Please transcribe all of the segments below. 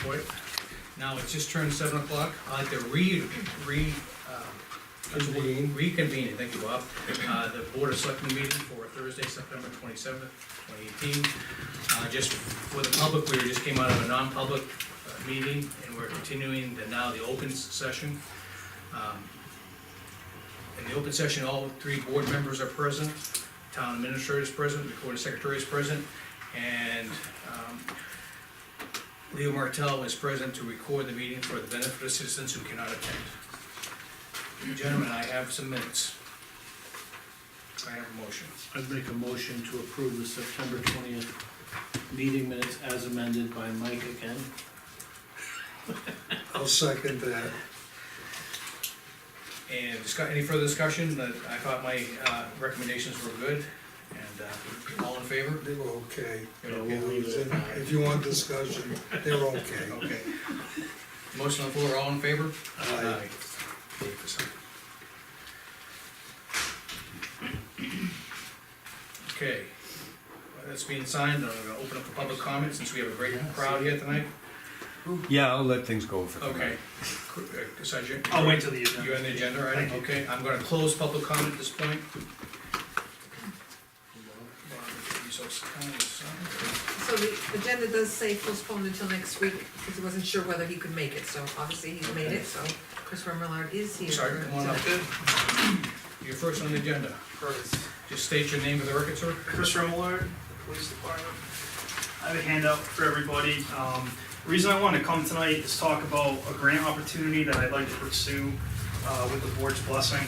report. Now, it's just turned 7 o'clock. I'd like to reconvene, thank you, Bob, the Board of Selectmen meeting for Thursday, September 27th, 2018. Just for the public, we just came out of a non-public meeting, and we're continuing the open session. In the open session, all 3 board members are present, town administrator is present, recording secretary is present, and Leo Martell is present to record the meeting for the benefit of citizens who cannot attend. Gentlemen, I have some minutes. I have a motion. I'd make a motion to approve the September 20th meeting minutes as amended by Mike again. I'll second that. And any further discussion? That I thought my recommendations were good, and all in favor? They were okay. You're Yeah, we'll leave it at that. If you want discussion, they're okay. Okay. Motion on the floor, all in favor? Aye. 8%. Okay, that's being signed. I'm gonna open up the public comment since we have a great crowd here tonight. Yeah, I'll let things go for tonight. Okay. Sergeant? I'll wait till the agenda. You're on the agenda, right? Thank you. Okay, I'm gonna close public comment at this point. So the agenda does say postponed until next week, because he wasn't sure whether he could make it, so obviously he's made it, so Christopher Millard is here. Sorry, come on up. You're first on the agenda. First, Just state your name for the record, sir. Chris Remillard, the police department. I have a handout for everybody. The reason I wanted to come tonight is talk about a grant opportunity that I'd like to pursue with the board's blessing.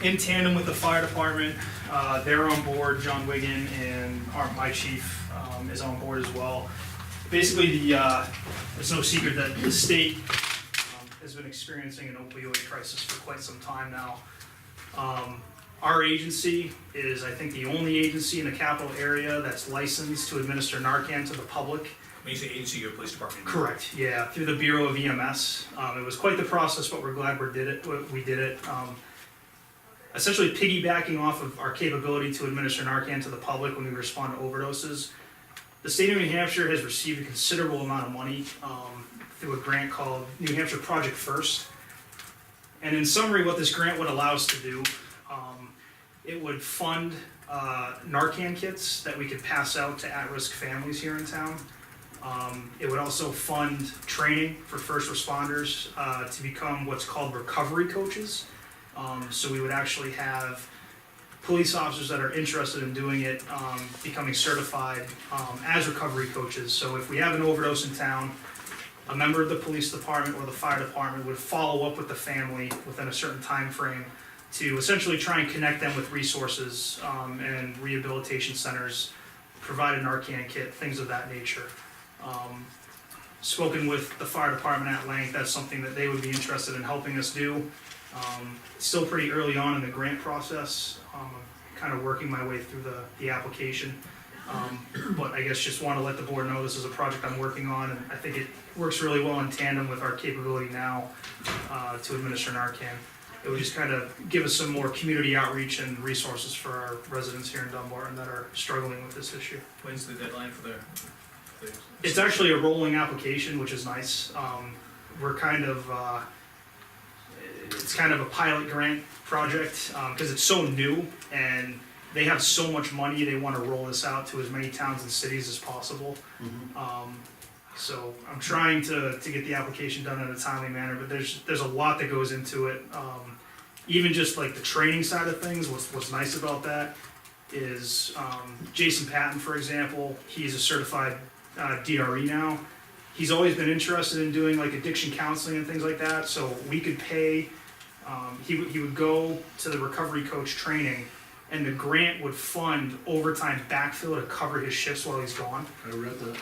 In tandem with the fire department, they're on board, John Wigan and my chief is on board as well. Basically, it's no secret that the state has been experiencing an opioid crisis for quite some time now. Our agency is, I think, the only agency in the capital area that's licensed to administer Narcan to the public. When you say agency, your police department. Correct, yeah, through the Bureau of EMS. It was quite the process, but we're glad we did it. Essentially piggybacking off of our capability to administer Narcan to the public when we respond to overdoses. The state of New Hampshire has received a considerable amount of money through a grant called New Hampshire Project First. And in summary, what this grant would allow us to do, it would fund Narcan kits that we could pass out to at-risk families here in town. It would also fund training for first responders to become what's called recovery coaches. So we would actually have police officers that are interested in doing it, becoming certified as recovery coaches. So if we have an overdose in town, a member of the police department or the fire department would follow up with the family within a certain time frame to essentially try and connect them with resources and rehabilitation centers, provide a Narcan kit, things of that nature. Spoken with the fire department at length, that's something that they would be interested in helping us do. Still pretty early on in the grant process. I'm kind of working my way through the application. But I guess just want to let the board know this is a project I'm working on, and I think it works really well in tandem with our capability now to administer Narcan. It would just kind of give us some more community outreach and resources for our residents here in Dunbarton that are struggling with this issue. When's the deadline for the? It's actually a rolling application, which is nice. We're kind of, it's kind of a pilot grant project because it's so new and they have so much money, they want to roll this out to as many towns and cities as possible. So I'm trying to get the application done in a timely manner, but there's a lot that goes into it. Even just like the training side of things, what's nice about that is Jason Patton, for example, he's a certified DRE now. He's always been interested in doing like addiction counseling and things like that, so we could pay, he would go to the recovery coach training and the grant would fund overtime backfill to cover his shifts while he's gone. I read that.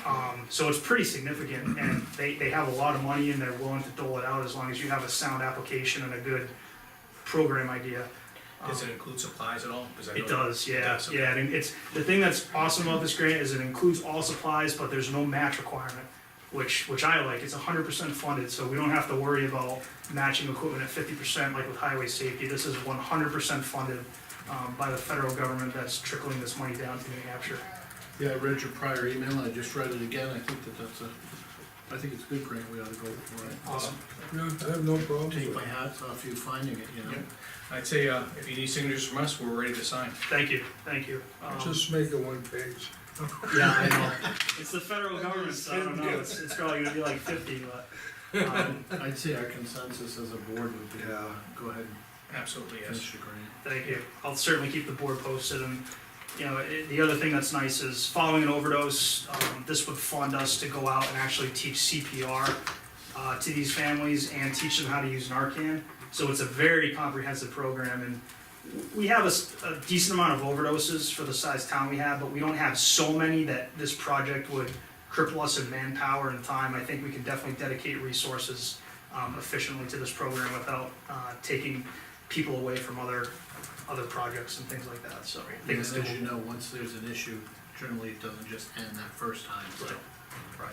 So it's pretty significant and they have a lot of money and they're willing to dole it out as long as you have a sound application and a good program idea. Does it include supplies at all? It does, yeah, It does, okay. yeah. And it's the thing that's awesome about this grant is it includes all supplies, but there's no match requirement, which I like. It's 100% funded, so we don't have to worry about matching equipment at 50% like with highway safety. This is 100% funded by the federal government that's trickling this money down to New Hampshire. Yeah, I read your prior email, I just read it again, I think that's I think it's good, Grant, we ought to go for it. Awesome. No, I have no problems Take with my it. hat off you finding it, you know? Yeah. I'd say, if you need signatures from us, we're ready to sign. Thank you, thank you. Just make it one page. Yeah, I know. It's the federal government, so I don't know, it's probably gonna be like 50, but, I'd say our consensus as a board would be, Yeah. go ahead Absolutely, and yes. finish the grant. thank you. I'll certainly keep the board posted, and, you know, the other thing that's nice is, following an overdose, this would fund us to go out and actually teach CPR, to these families and teach them how to use Narcan. So it's a very comprehensive program, and we have a decent amount of overdoses for the size town we have, but we don't have so many that this project would cripple us in manpower and time. I think we can definitely dedicate resources efficiently to this program without taking people away from other projects and things like that, so I think it's And as you doable. know, once there's an issue, generally it doesn't just end that first time, so Right.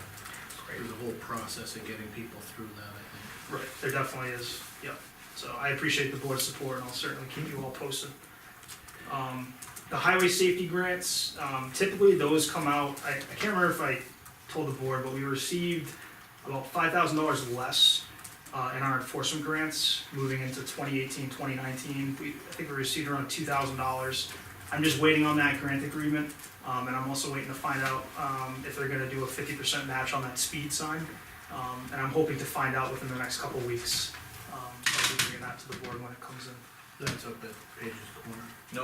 Great. there's a whole process of getting people through that, I think. Right, there definitely is, yep. So I appreciate the board's support, and I'll certainly keep you all posted. The highway safety grants, typically those come out, I can't remember if I told the board, but we received about $5,000 less in our enforcement grants moving into 2018, 2019. I think we received around $2,000. I'm just waiting on that grant agreement, and I'm also waiting to find out if they're gonna do a 50% match on that speed sign. And I'm hoping to find out within the next couple weeks. I'll be bringing that to the board when it comes in. That's up at Page's Corner. No,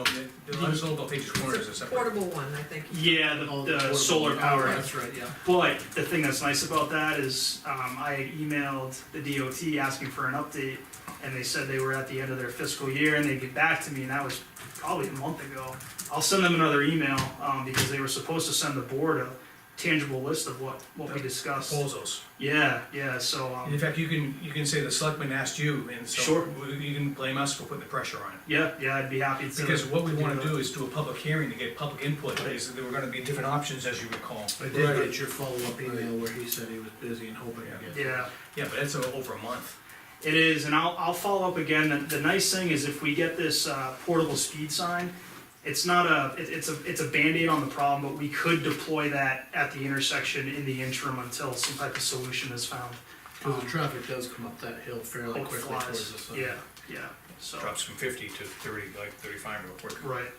let us know about Page's Corner as a It's a separate. portable one, I think. Yeah, Oh, the portable. solar Oh, power. That's right, yeah. But the thing that's nice about that is, I had emailed the DOT asking for an update, and they said they were at the end of their fiscal year, and they'd get back to me, and that was probably a month ago. I'll send them another email, because they were supposed to send the board a tangible list of what we discussed. Proposals. Yeah, so, In fact, you can say the selectmen asked you, and so Sure. you can blame us for putting the pressure on it. yeah, I'd be happy to. Because what we wanna that. do is do a public hearing to get public input, because there were gonna be different options, as you recall. I did get your follow-up email where he said he was busy and hoping to get. Yeah. Yeah, but that's over a month. It is, and I'll follow up again. The nice thing is if we get this portable speed sign, it's not it's a Band-Aid on the problem, but we could deploy that at the intersection in the interim until some type of solution is found. Because the traffic does come up that hill fairly Hope quickly flies. towards the sun. Yeah, so, Drops from 50 to 30, like 35 real quick. right.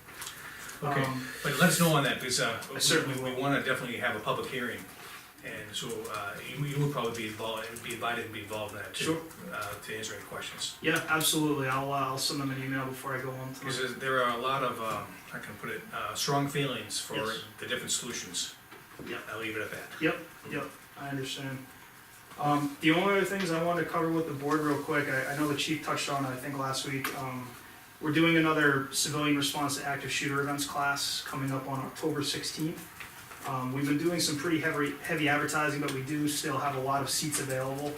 Okay, but let us know on that, because I certainly we will. wanna definitely have a public hearing. And so, you would probably be invited to be involved in that too. Sure. To answer any questions. Yeah, absolutely. I'll send them an email before I go home tonight. Because there are a lot of, how can I put it, strong feelings for Yes. the different solutions. Yep. I'll leave it at that. Yep, I understand. The only other things I wanted to cover with the board real quick, I know the chief touched on it, I think, last week. We're doing another civilian response to active shooter events class coming up on October 16th. We've been doing some pretty heavy advertising, but we do still have a lot of seats available.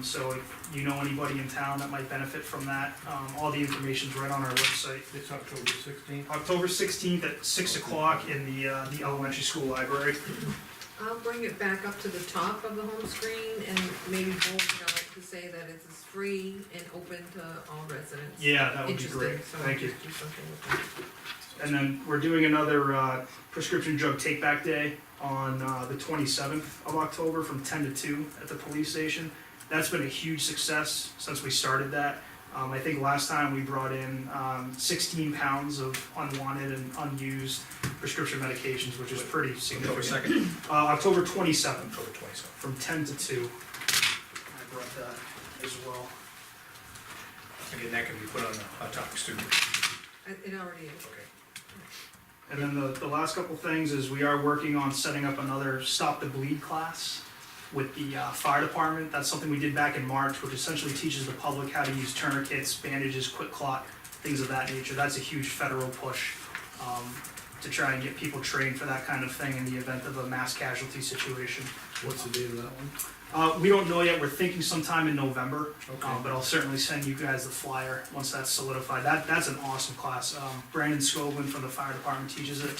So if you know anybody in town that might benefit from that, all the information's right on our website. It's October 16th. October 16th at 6 o'clock in the elementary school library. I'll bring it back up to the top of the home screen and maybe bold it out to say that it is free and open to all residents. Yeah, that would be Interested, great, so thank you. do something with that. And then we're doing another prescription drug take-back day on the 27th of October from 10 to 2 at the police station. That's been a huge success since we started that. I think last time we brought in 16 pounds of unwanted and unused prescription medications, which is pretty October significant. 2nd, October 27th, October 27th. from 10 to 2. I brought that as well. Again, that can be put on the hot topics too. It already is. Okay. And then the last couple things is we are working on setting up another Stop the Bleed class with the fire department. That's something we did back in March, which essentially teaches the public how to use tourniquets, bandages, quick clot, things of that nature. That's a huge federal push to try and get people trained for that kind of thing in the event of a mass casualty situation. What's the date of that one? We don't know yet. We're thinking sometime in November, Okay. but I'll certainly send you guys the flyer once that's solidified. That's an awesome class. Brandon Scobin from the fire department teaches it,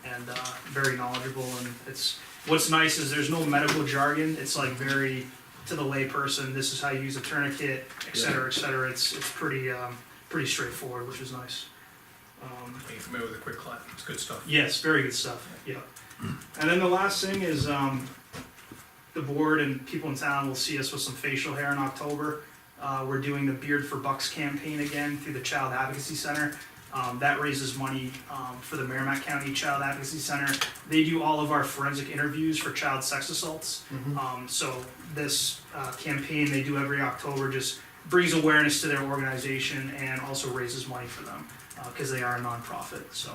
and very knowledgeable. And it's what's nice is there's no medical jargon. It's like very to the layperson. This is how you use a tourniquet, et cetera, et cetera. It's pretty straightforward, which is nice. Are you familiar with the quick clot? It's good stuff. Yes, very good stuff, yeah. And then the last thing is, the board and people in town will see us with some facial hair in October. We're doing the Beard for Bucks campaign again through the Child Advocacy Center. That raises money for the Merrimack County Child Advocacy Center. They do all of our forensic interviews for child sex assaults. So this campaign they do every October just brings awareness to their organization and also raises money for them because they are a nonprofit. So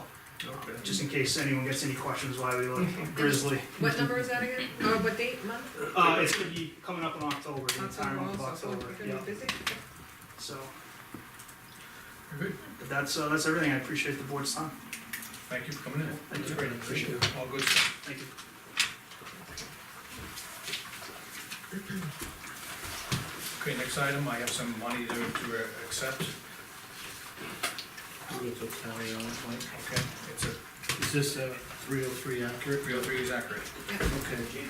just in case anyone gets any questions why we look grizzly. What number is that again? What date, month? It's gonna be coming up in October, the entire month of Also, so October. we're gonna be busy. So Very good. but that's everything. I appreciate the board's time. Thank you for coming in. Thank you. Great, appreciate it. All good stuff. Thank you. Okay, next item, I have some money to accept. We'll go to tally on it, Mike. Okay, it's a Is this 303 accurate? 303 is accurate. Okay.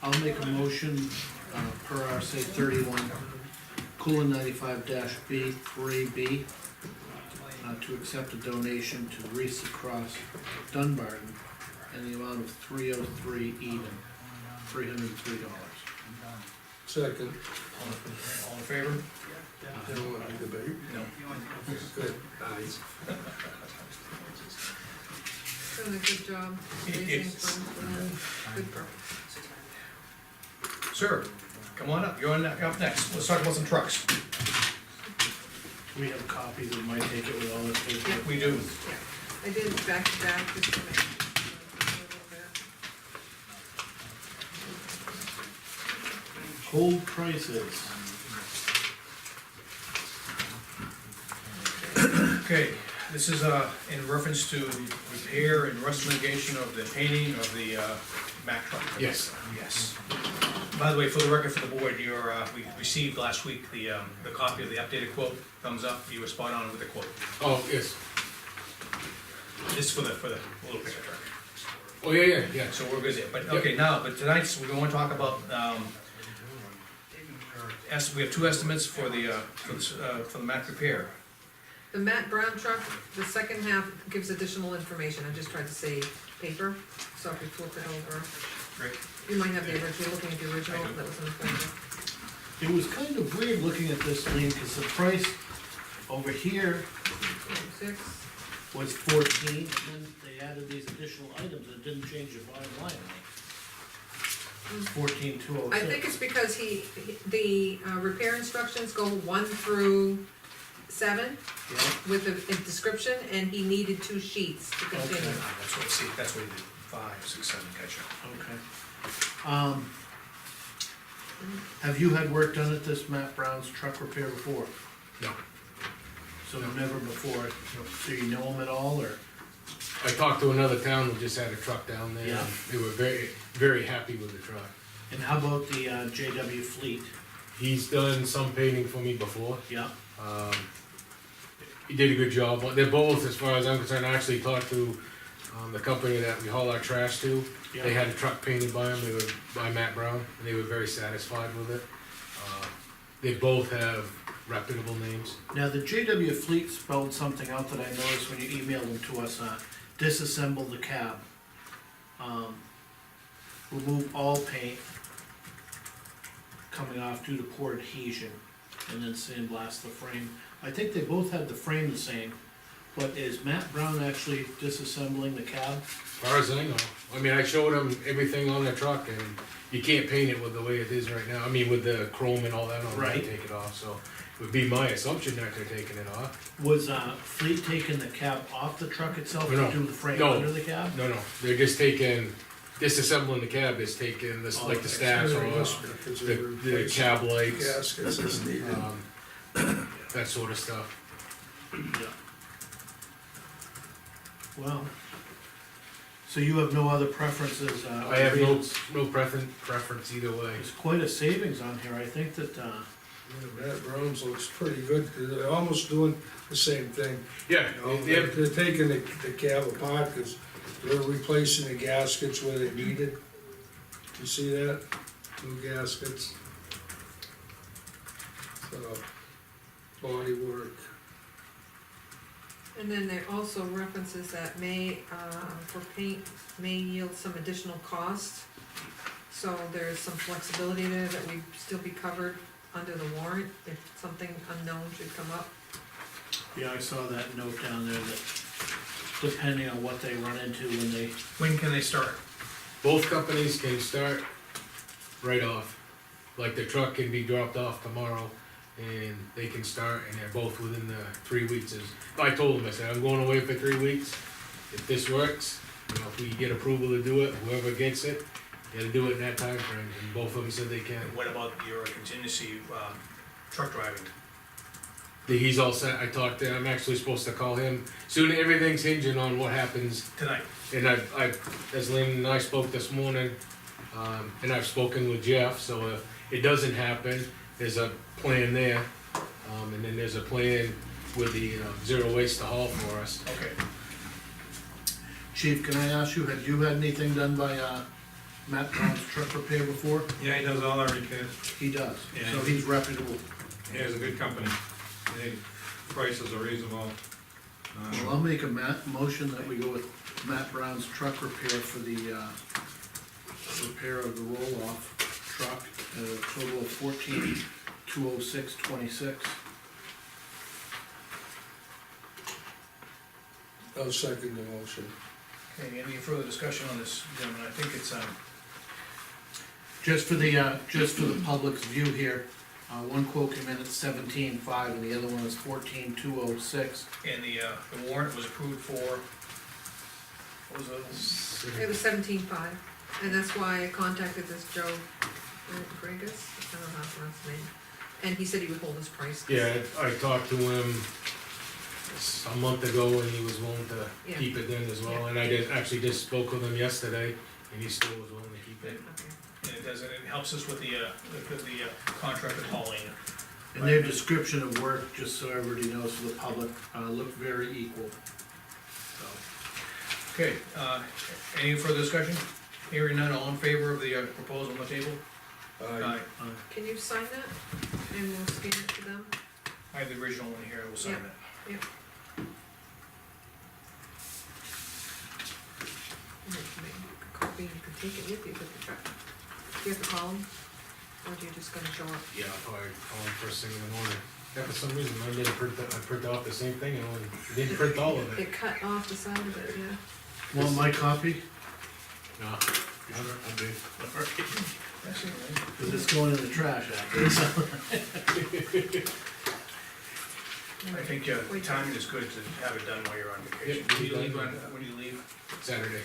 I'll make a motion, per RSA 31:95-B3B, to accept a donation to Reese Across Dunbarton in the amount of 303 even, $303. Second. All in favor? You don't want to debate? No. Good. Doing a good job raising Yes. funds for a good purpose. Sir, come on up, you're up next. Let's talk about some trucks. We have copies, we might take it with all this paper. We do. Yeah, I did back to back just to make. a little bit. Hold prices. Okay, this is in reference to repair and rust mitigation of the painting of the Mack truck. Yes. Yes. By the way, for the record, for the board, we received last week the copy of the updated quote. Thumbs up, you were spot on with the quote. Oh, yes. This is for the little pickup truck. Oh, yeah, yeah. So we're good there. But, okay, but tonight's, we're gonna talk about, we have two estimates for the Mack repair. The Matt Brown truck, the second half gives additional information, I just tried to save paper, so if you flip it over, Great. you might have the original, looking at the original I do. that was in the folder. It was kind of weird looking at this, Lean, because the price over here 6. was 14, and then they added these additional items, and it didn't change the bottom line. It's 14,206. I think it's because the repair instructions go 1 through 7 Yeah, with a description, and he needed 2 sheets to continue. Okay. That's what he did. 5, 6, 7, gotcha. okay. Have you had work done at this Matt Brown's truck repair before? No. So never before, so you know him at all, or? I talked to another town that just had a truck down there. Yeah. And they were very, very happy with the truck. And how about the JW Fleet? He's done some painting for me before. Yeah, He did a good job. They're both, as far as I'm concerned, I actually talked to the company that we haul our trash to. yeah. They had a truck painted by him, they were by Matt Brown, and they were very satisfied with it. They both have reputable names. Now, the JW Fleet spelled something out that I noticed when you emailed them to us, disassemble the cab. Remove all paint coming off due to poor adhesion, and then sandblast the frame. I think they both had the frame the same, but is Matt Brown actually disassembling the cab? As far as I know, I mean, I showed him everything on the truck, and you can't paint it with the way it is right now. I mean, with the chrome and all that on it, Right. take it off, so it would be my assumption that they're taking it off. Was Fleet taking the cab off the truck itself to No. do the frame No. under the cab? No, they're just disassembling the cab, is taking this, Oh, like the stacks off, the cab lights, Gaskets as needed. that sort of stuff. Yeah. Well, so you have no other preferences? I have no preference either way. There's quite a savings on here, I think that, Matt Brown's looks pretty good, 'cause they're almost doing the same thing. Yeah, You know, they're, They're taking the cab apart, cause they're replacing the gaskets where they need it. You see that? New gaskets. So, body work. And then there also references that for paint, may yield some additional cost. so there's some flexibility there that we'd still be covered under the warrant if something unknown should come up. Yeah, I saw that note down there that depending on what they run into when they, When can they start? Both companies can start right off. Like the truck can be dropped off tomorrow and they can start and they're both within the 3 weeks. I told them, I said, I'm going away for 3 weeks. If this works, you know, if we get approval to do it, whoever gets it, gotta do it in that time frame. And both of them said they can. What about your contingency, truck driving? He's all set. I talked to him. I'm actually supposed to call him soon. Everything's hinging on what happens. Tonight? And as Lynn and I spoke this morning, and I've spoken with Jeff, so if it doesn't happen, there's a plan there. And then there's a plan with the zero waste to haul for us. Okay. Chief, can I ask you, have you had anything done by, Matt Brown's truck repair before? Yeah, he does all our repairs. He does, Yeah. so he's reputable. Yeah, he's a good company. The prices are reasonable. Well, I'll make a motion that we go with Matt Brown's truck repair for the, repair of the roll-off truck, at a total of 14,206.26. I'll second the motion. Okay, any further discussion on this, gentlemen? I think it's, Just for the public's view here, one quote came in at 17.5 and the other one is 14,206. and the warrant was approved for, what was it? It was 17.5, and that's why I contacted this Joe Gregus, I don't know how to pronounce his name, and he said he would hold his price. Yeah, I talked to him a month ago and he was willing to Yeah. keep it then as well. And I actually just spoke with him yesterday and he still was willing to keep it. Okay. And it does, it helps us with the contracted hauling. And their description of work, just so everybody knows for the public, looked very equal. So, Okay, any further discussion? Hearing none, all in favor of the proposal on the table? Aye. Can you sign that, and we'll scan it to them? I have the original one here, I will sign Yeah. that. Make a copy, you can take it with you to the truck. Do you have to call them, or do you just gonna show up? Yeah, I'll probably call him first thing in the morning. Yeah, for some reason, I didn't print that, I printed off the same thing and I didn't print all of it. It cut off the side of it, yeah. want my copy? No, I'm good. Cause it's going in the trash after this. I think timing is good to have it done while you're on vacation. Yep. When do you leave, when do you leave? Saturday.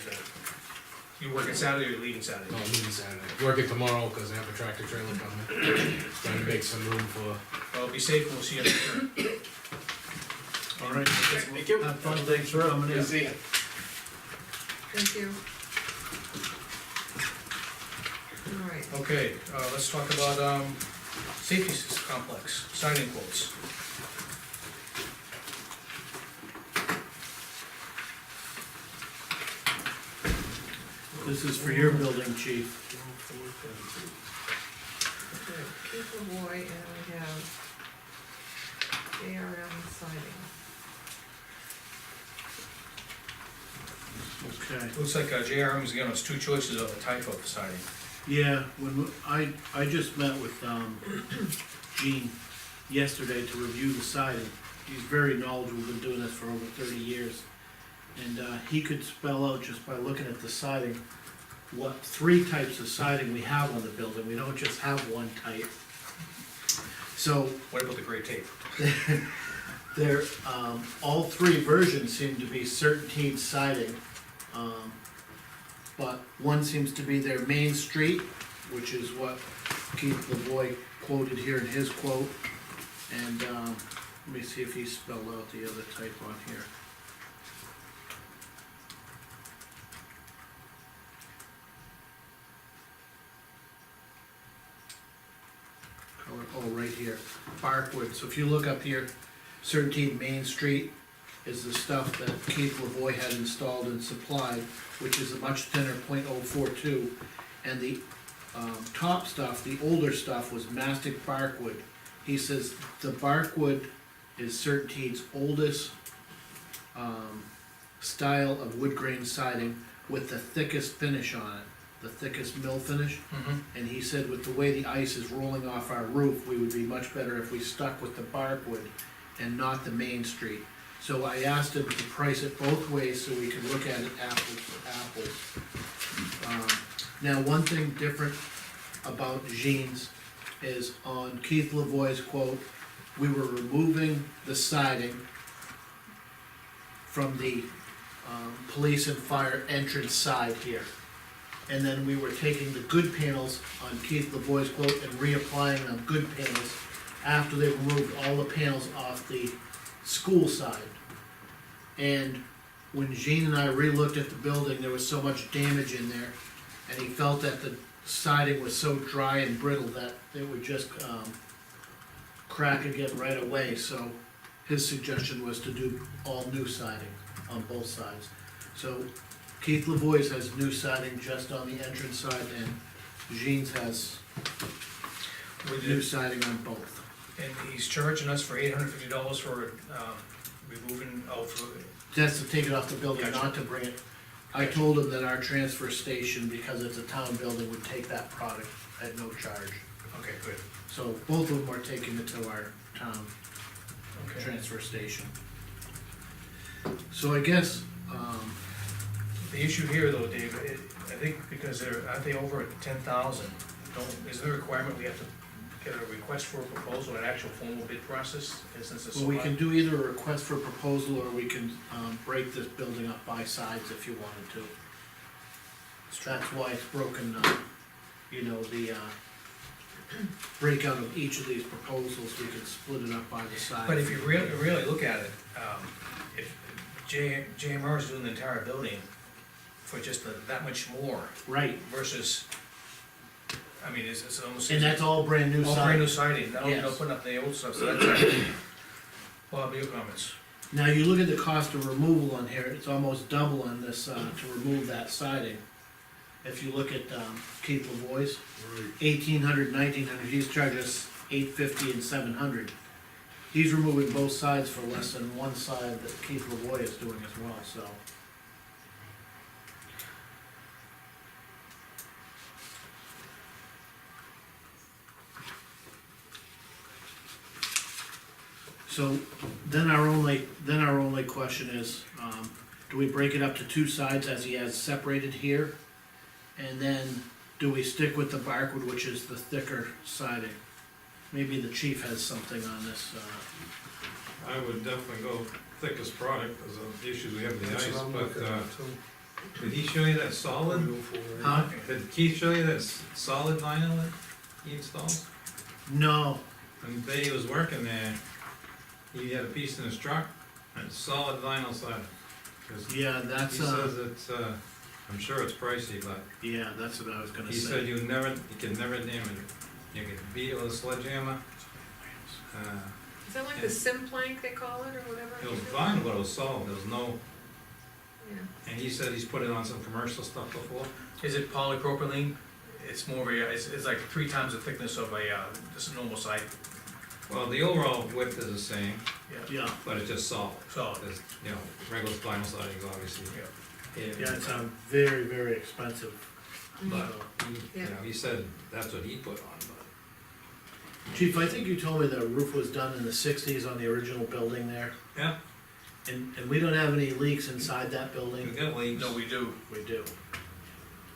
You working Saturday or you leaving Saturday? No, I'm leaving Saturday. Working tomorrow because I have a tractor trailer coming. Trying to make some room for. Well, be safe, we'll see you next time. All right, Thank you. have fun, thanks for coming in. See ya. Thank you. All right, Okay, let's talk about, safety complex, siding quotes. This is for your building, chief. okay, Keith Lavoy, and we have ARM siding. Okay. Looks like JRM is giving us two choices of the type of siding. Yeah, when, I just met with, Gene yesterday to review the siding. He's very knowledgeable, been doing this for over 30 years. And, he could spell out just by looking at the siding, what 3 types of siding we have on the building. We don't just have one type. So, What about the gray tape? there, all 3 versions seem to be CertainTeed siding. But one seems to be their Main Street, which is what Keith Lavoy quoted here in his quote. And, let me see if he spelled out the other type on here. Color, oh, right here, Barkwood. So if you look up here, CertainTeed Main Street is the stuff that Keith Lavoy had installed and supplied, which is a much thinner .042. And the top stuff, the older stuff, was mastic Barkwood. He says the Barkwood is CertainTeed's oldest style of wood grain siding with the thickest finish on it. the thickest mill finish. Mhm. And he said with the way the ice is rolling off our roof, we would be much better if we stuck with the barkwood and not the Main Street. So I asked him to price it both ways so we could look at it apples to apples. Now, one thing different about Jean's is on Keith Lavoie's quote, we were removing the siding from the, police and fire entrance side here. And then we were taking the good panels on Keith Lavoie's quote and reapplying them good panels after they removed all the panels off the school side. And when Jean and I re-looked at the building, there was so much damage in there, and he felt that the siding was so dry and brittle that it would just, crack again right away, so his suggestion was to do all new siding on both sides. So Keith Lavoie's has new siding just on the entrance side, and Jean's has We new did, siding on both. and he's charging us for $850 for, removing, That's to take it off the building, Gotcha. not to bring it. I told him that our transfer station, because it's a town building, would take that product at no charge. okay, good, So both of them are taking it to our town okay. transfer station. So I guess, The issue here though, Dave, I think because aren't they over at 10,000? Is there a requirement we have to get a request for a proposal, an actual formal bid process, since it's so well, we high? can do either a request for proposal, or we can, break this building up by sides if you wanted to. That's why it's broken, you know, the, breakout of each of these proposals, we could split it up by the side. But if you really look at it, if JMR is doing the entire building for just that much more Right, versus, I mean, it's almost. and that's all brand new All brand new siding. siding, no Yes. putting up the old stuff, so that's, Bob, your comments? Now, you look at the cost of removal on here, it's almost double on this, to remove that siding. If you look at, Keith Lavoie's, 1,800, 1,900, he's charged us $850 and $700. He's removing both sides for less than one side that Keith Lavoie is doing as well, so. So, then our only question is, do we break it up to two sides as he has separated here? And then, do we stick with the barkwood, which is the thicker siding? Maybe the chief has something on this, I would definitely go thickest product, because of the issues we have with the That's ice, what I'm but, looking at too. did he show you that solid? Huh? Did Keith show you that solid vinyl that he installs? No, And the day he was working there, he had a piece in his truck, and it's solid vinyl siding. 'Cause yeah, he that's, says it's, I'm sure it's pricey, but yeah, that's what I was gonna he say. said you could never damage it. You could beat it with a sledgehammer. Is that like the sim plank they call it, or whatever? It was vinyl, but it was solid, there was no, Yeah. and he said he's put it on some commercial stuff before. Is it polypropylene? It's more of a, it's like 3 times the thickness of just a normal side, Well, the overall width is the same, yeah, Yeah, but it's just solid. solid, There's, you know, regular vinyl siding is obviously. yeah, it's, very, very expensive. But, So. he, you know, he said that's what he put on, but. Chief, I think you told me the roof was done in the sixties on the original building there, Yeah, and we don't have any leaks inside that we building? got leaks, no, we do. We do.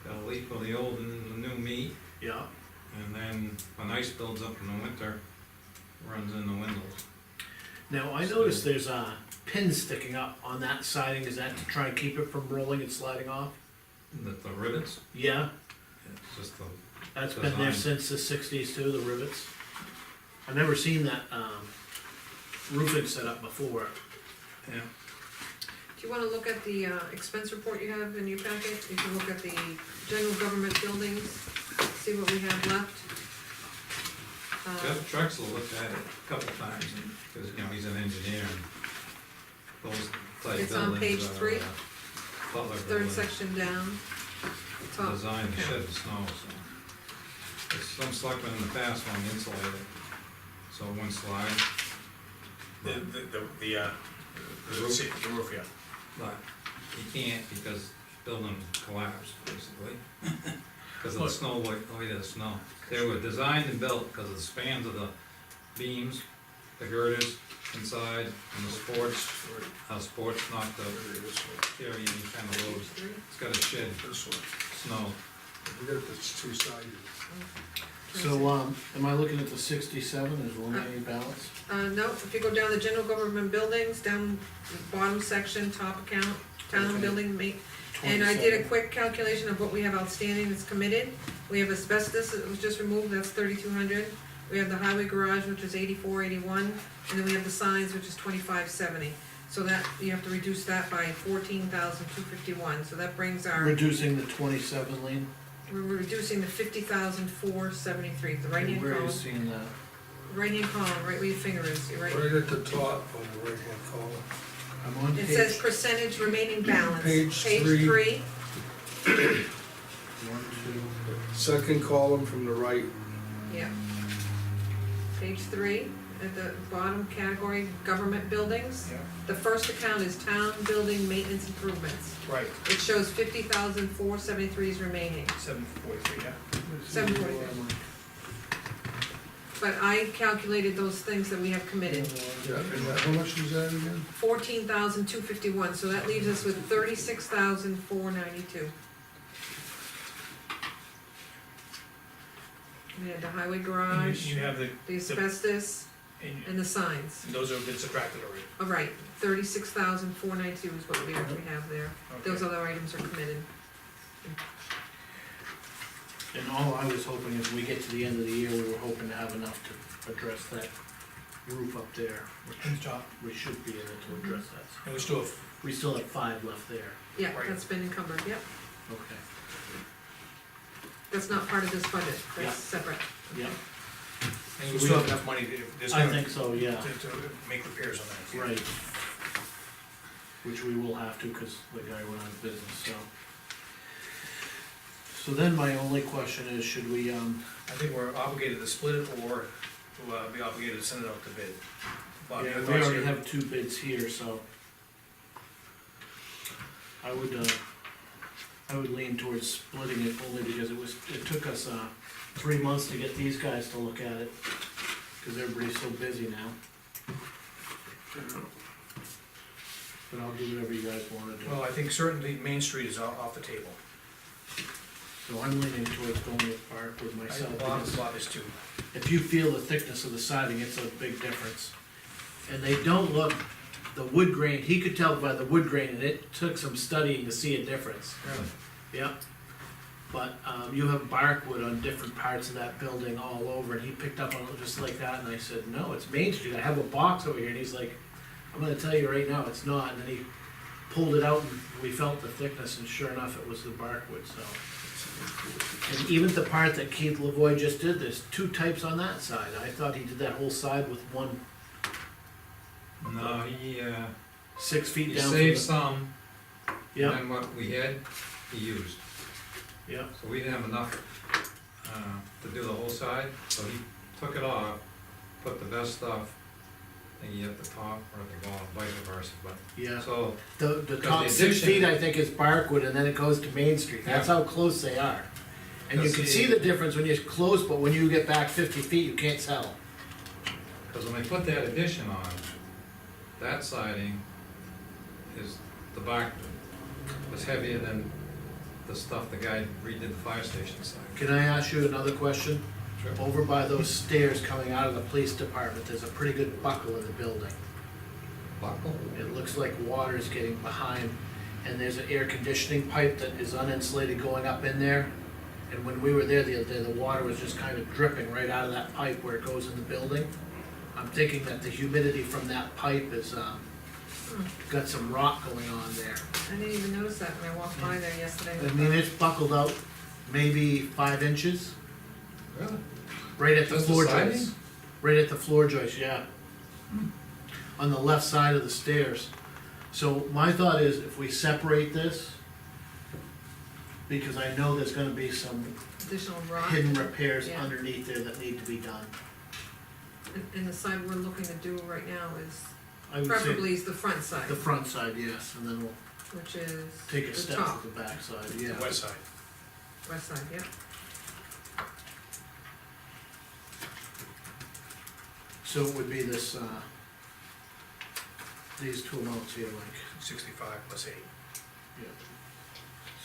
got a leak with the old and the new meat, Yeah. and then when ice builds up in the winter, runs in the windows. Now, I noticed there's, pins sticking up on that siding, is that to try and keep it from rolling and sliding off? The rivets, Yeah, it's just the, that's been there Design. since the sixties too, the rivets. I've never seen that, roofing setup before. yeah, Do you wanna look at the, expense report you have in your packet? You can look at the general government buildings, see what we have left. Jeff Trexler looked at it a couple times, because, you know, he's an engineer, and those type It's on buildings page are, 3, Butler third buildings. section down, top. Designed to okay. shed the snow, so. There's some selectmen in the past want to insulate it, so it wouldn't slide. The roof, yeah. But you can't, because building collapsed, basically. Cause of the snow, weight of the snow. They were designed and built because of the spans of the beams, the girders inside, and the sports not to carry any kind of loads. It's gotta shed This one, snow. we got this two-sided. So, am I looking at the 67 as remaining balance? No, if you go down the general government buildings, down the bottom section, top account, town Okay. building, and I did a 27. quick calculation of what we have outstanding that's committed. We have asbestos that was just removed, that's 3,200. We have the highway garage, which is 8481, and then we have the signs, which is 2570. So that, you have to reduce that by 14,251, so that brings our, Reducing the 27, Lean? we're reducing the 50,473, the right-hand Where are you column. seeing that? Right-hand column, right where your finger is, you're right. Right at the top on the right-hand column. I'm on It page says percentage remaining balance. Page Page three. 3, 1, 2. Second column from the right. yeah. Page 3, at the bottom category, government buildings. Yeah. The first account is town building maintenance improvements. Right, It shows 50,473 is remaining. 743, yeah. 743. But I calculated those things that we have committed. Yeah, and how much is that again? 14,251, so that leaves us with 36,492. We had the highway garage, You have the asbestos, and and the signs. those have been subtracted already. All right, 36,492 is what we actually have there. Those Okay. other items are committed. And all I was hoping is we get to the end of the year, we were hoping to have enough to address that roof up there, which And top, we should be able to address that. and we still have, We still have 5 left there. Yeah, Right. that's been encumbered, yep. Okay. That's not part of this budget, Yeah. that's separate. Yep, and we still have enough money, there's I gonna, think so, yeah, to make repairs on that. right. Which we will have to, cause the guy went out of business, so. So then my only question is, should we, I think we're obligated to split it or to be obligated to send it out to bid. Bob, yeah, your we thoughts already here? have 2 bids here, so. I would lean towards splitting it only because it took us, 3 months to get these guys to look at it, cause everybody's so busy now. But I'll do whatever you guys wanna do. Well, I think certainly Main Street is off the table. So I'm leaning towards going with Barkwood myself, because Bob is too. if you feel the thickness of the siding, it's a big difference. And they don't look, the wood grain, he could tell by the wood grain, and it took some studying to see a difference. Really? Yep. But, you have barkwood on different parts of that building all over, and he picked up on it just like that, and I said, no, it's Main Street, I have a box over here, and he's like, I'm gonna tell you right now, it's not, and then he pulled it out, and we felt the thickness, and sure enough, it was the barkwood, so. And even the part that Keith Lavoy just did, there's 2 types on that side, I thought he did that whole side with one No, he 6 feet he down. from saved the- some, Yeah, and what we had, he used. yeah, So we didn't have enough, to do the whole side, so he took it off, put the best stuff, thingy at the top or at the bottom, vice versa, but, yeah. so, The Because top the 6 addition- feet, I think, is barkwood, and then it goes to Main Street, that's how close they are. And you Because can the- see the difference when you're close, but when you get back 50 feet, you can't tell. cause when they put that addition on, that siding is, the bark was heavier than the stuff the guy redid the fire station side. Can I ask you another question? Sure. Over by those stairs coming out of the police department, there's a pretty good buckle in the building. Buckle? It looks like water is getting behind, and there's an air conditioning pipe that is uninsulated going up in there. And when we were there the other day, the water was just kind of dripping right out of that pipe where it goes in the building. I'm thinking that the humidity from that pipe is, got some rock going on there. I didn't even notice that when I walked by there yesterday. I mean, it's buckled out maybe 5 inches, Really? right at the Just the floor siding? joist. Right at the floor joist, yeah. On the left side of the stairs. So my thought is, if we separate this, because I know there's gonna be some Additional rock. hidden repairs Yeah. underneath there that need to be done. And the side we're looking to do right now is I would say preferably is the front side. the front side, yes, and then we'll which is Take a the step top, to the backside, The yeah. west side. west side, yeah. So it would be this, these two amounts here, like, 65 plus 8. yeah,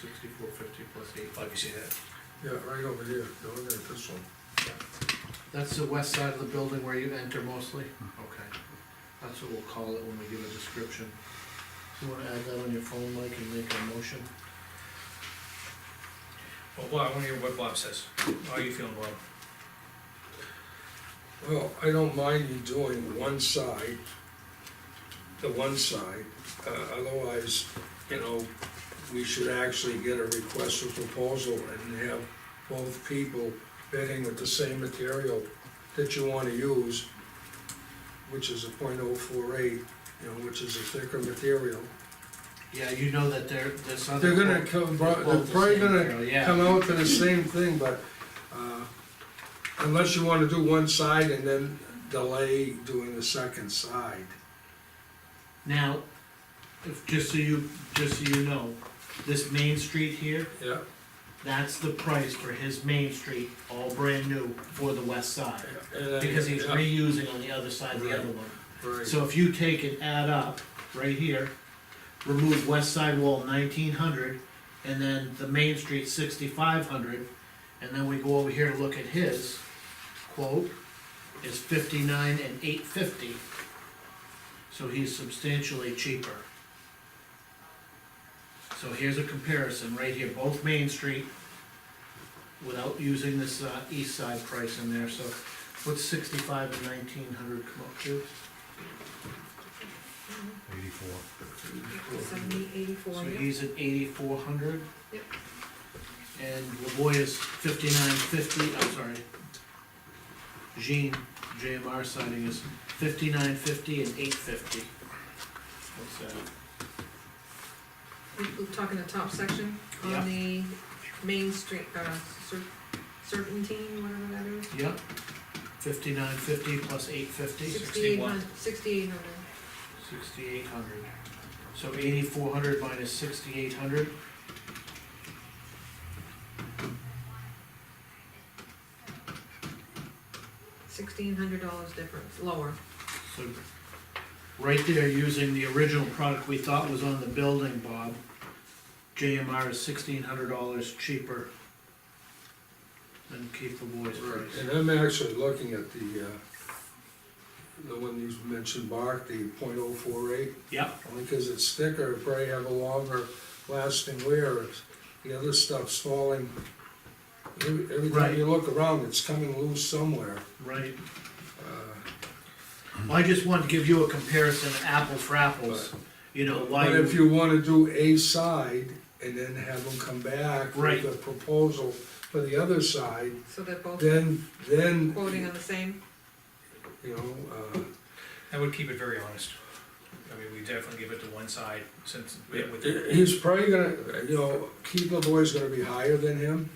6450 plus 8. Like you see that? Yeah, right over here, go there, this one. That's the west side of the building where you enter mostly? Okay. That's what we'll call it when we give a description. You wanna add that on your phone, Mike, and make a motion? Well, Bob, I wanna hear what Bob says. How are you feeling, Bob? Well, I don't mind you doing one side, the one side, otherwise, you know, we should actually get a request for proposal and have both people bidding with the same material that you wanna use, which is a .048, you know, which is a thicker material. Yeah, you know that there's other. They're gonna come, they're probably gonna come out to the same thing, but, unless you wanna do one side and then delay doing the second side. Now, just so you know, this Main Street here, Yeah. that's the price for his Main Street, all brand new for the west side. And then- Because he's yeah, reusing on the other side, the Right. other one. right. So if you take and add up, right here, remove west side wall 1900, and then the Main Street 6500, and then we go over here to look at his quote, is 59 and 850. So he's substantially cheaper. So here's a comparison, right here, both Main Street, without using this, east side price in there, so what's 65 and 1900 come up to? 84. 70, 84, So yeah. he's at 8400. Yep. And Lavoy is 5950, I'm sorry. Jean, JMR siding is 5950 and 850. What's that? We're talking the top section Yeah. on the Main Street, Serpentine, whatever that is. Yep, 5950 plus 850, 61. 6,800. 6800. So 8400 minus 6800. $1,600 difference, lower. So, right there, using the original product we thought was on the building, Bob, JMR is $1,600 cheaper than Keith LaVoy's Right, price. and I'm actually looking at the one you mentioned, Bark, the .048, Yep, only because it's thicker, it'll probably have a longer lasting wear. The other stuff's falling, every Right. time you look around, it's coming loose somewhere. right. Uh, Well, I just wanted to give you a comparison, apple for apples, you know, why. But if you wanna do a side and then have them come back Right. with a proposal for the other side, So they're both then, quoting on the same. you know, I would keep it very honest. I mean, we definitely give it to one side, since, with he's probably gonna, you know, Keith LaVoy's gonna be higher than him,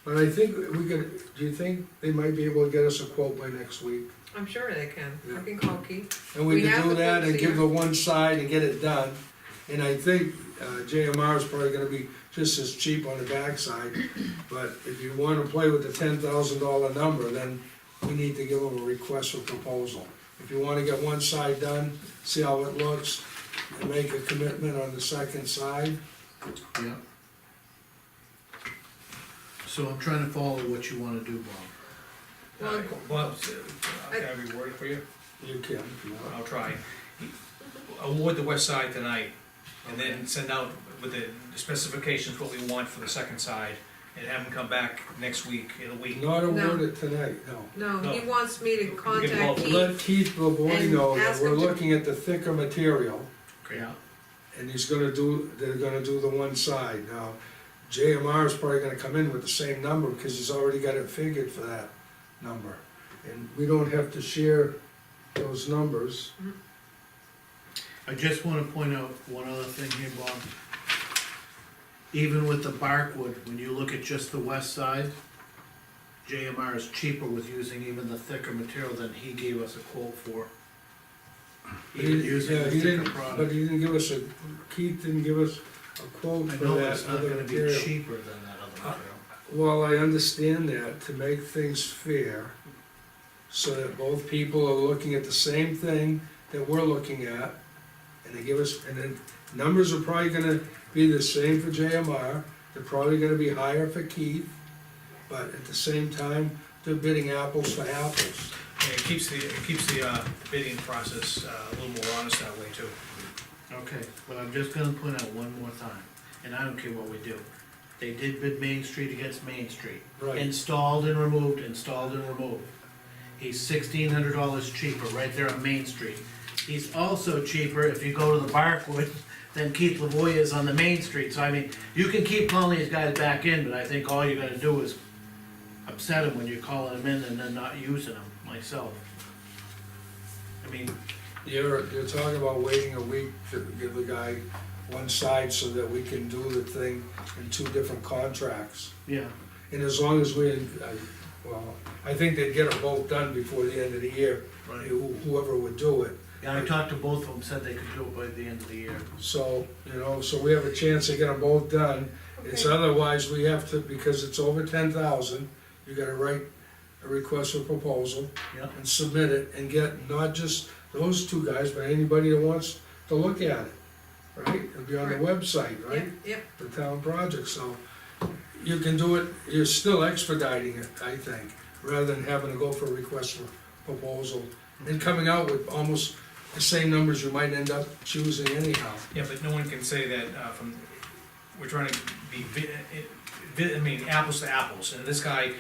but I think we could, do you think they might be able to get us a quote by next week? I'm sure they can. I Yeah. can call Keith. And we We can have do the that and quotes give here. the one side and get it done. And I think, JMR is probably gonna be just as cheap on the backside, but if you wanna play with the $10,000 number, then we need to give them a request for proposal. If you wanna get one side done, see how it looks, and make a commitment on the second side, Yeah. So I'm trying to follow what you wanna do, Bob. Well, Bob, can I reword it for you? you can if you want. I'll try. Award the west side tonight, and then send out with the specifications what we want for the second side, and have them come back next week, in a week. Not award No. it tonight, no. no, he No. wants me to contact both. Keith. Let Keith LaVoy And know that ask we're him to- looking at the thicker material. Yeah. And they're gonna do the one side. Now, JMR is probably gonna come in with the same number, because he's already got it figured for that number. And we don't have to share those numbers. I just wanna point out one other thing here, Bob. Even with the barkwood, when you look at just the west side, JMR is cheaper with using even the thicker material than he gave us a quote for. Even using Yeah, the he thicker didn't, but product. he didn't give us Keith didn't give us a quote I for know that it's not other gonna be material. cheaper than that other material. Well, I understand that, to make things fair, so that both people are looking at the same thing that we're looking at, and they give us, and then numbers are probably gonna be the same for JMR, they're probably gonna be higher for Keith, but at the same time, they're bidding apples for apples. And it keeps the bidding process a little more honest that way too. Okay, but I'm just gonna point out one more time, and I don't care what we do. They did bid Main Street against Main Street. Right, Installed and removed, installed and removed. He's $1,600 cheaper right there on Main Street. He's also cheaper if you go to the Barkwood than Keith Lavoy is on the Main Street. So I mean, you can keep calling these guys back in, but I think all you're gonna do is upset them when you're calling them in and then not using them, myself. I mean, you're talking about waiting a week to give the guy one side so that we can do the thing in two different contracts. yeah, And as long as we, I think they'd get them both done before the end of the year, right. whoever would do it. Yeah, I talked to both of them, said they could do it by the end of the year. So, so we have a chance to get them both done. It's otherwise, we have to, because it's over 10,000, you gotta write a request for proposal Yeah, and submit it and get not just those two guys, but anybody that wants to look at it, right? It'll be on the website, Yep, right? yep, The town project, so you can do it, you're still expediting it, I think, rather than having to go for a request for proposal and coming out with almost the same numbers you might end up choosing anyhow. Yeah, but no one can say that we're trying to be, I mean, apples to apples. And this guy,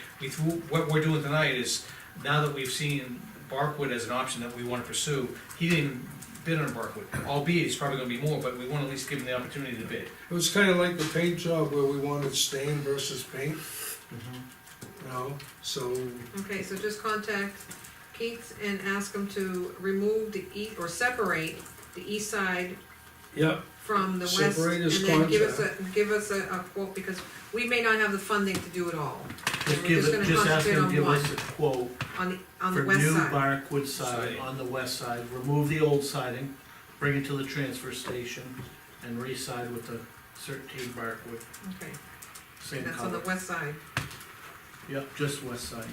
what we're doing tonight is, now that we've seen Barkwood as an option that we wanna pursue, he didn't bid on Barkwood, albeit it's probably gonna be more, but we wanna at least give him the opportunity to bid. It was kinda like the paint job where we wanted stain versus paint, so, okay, so just contact Keith and ask him to remove or separate the east side yep, from the west. Separate his And then give us a quote, because we may not have the funding to do it all. just We're give just it, gonna just ask concentrate them on to give one. us a quote On for the west new side. Barkwood side, Siding. on the west side, remove the old siding, bring it to the transfer station, and re-side with the 13 Barkwood, Okay, same that's on the color. west side. Yep, just west side.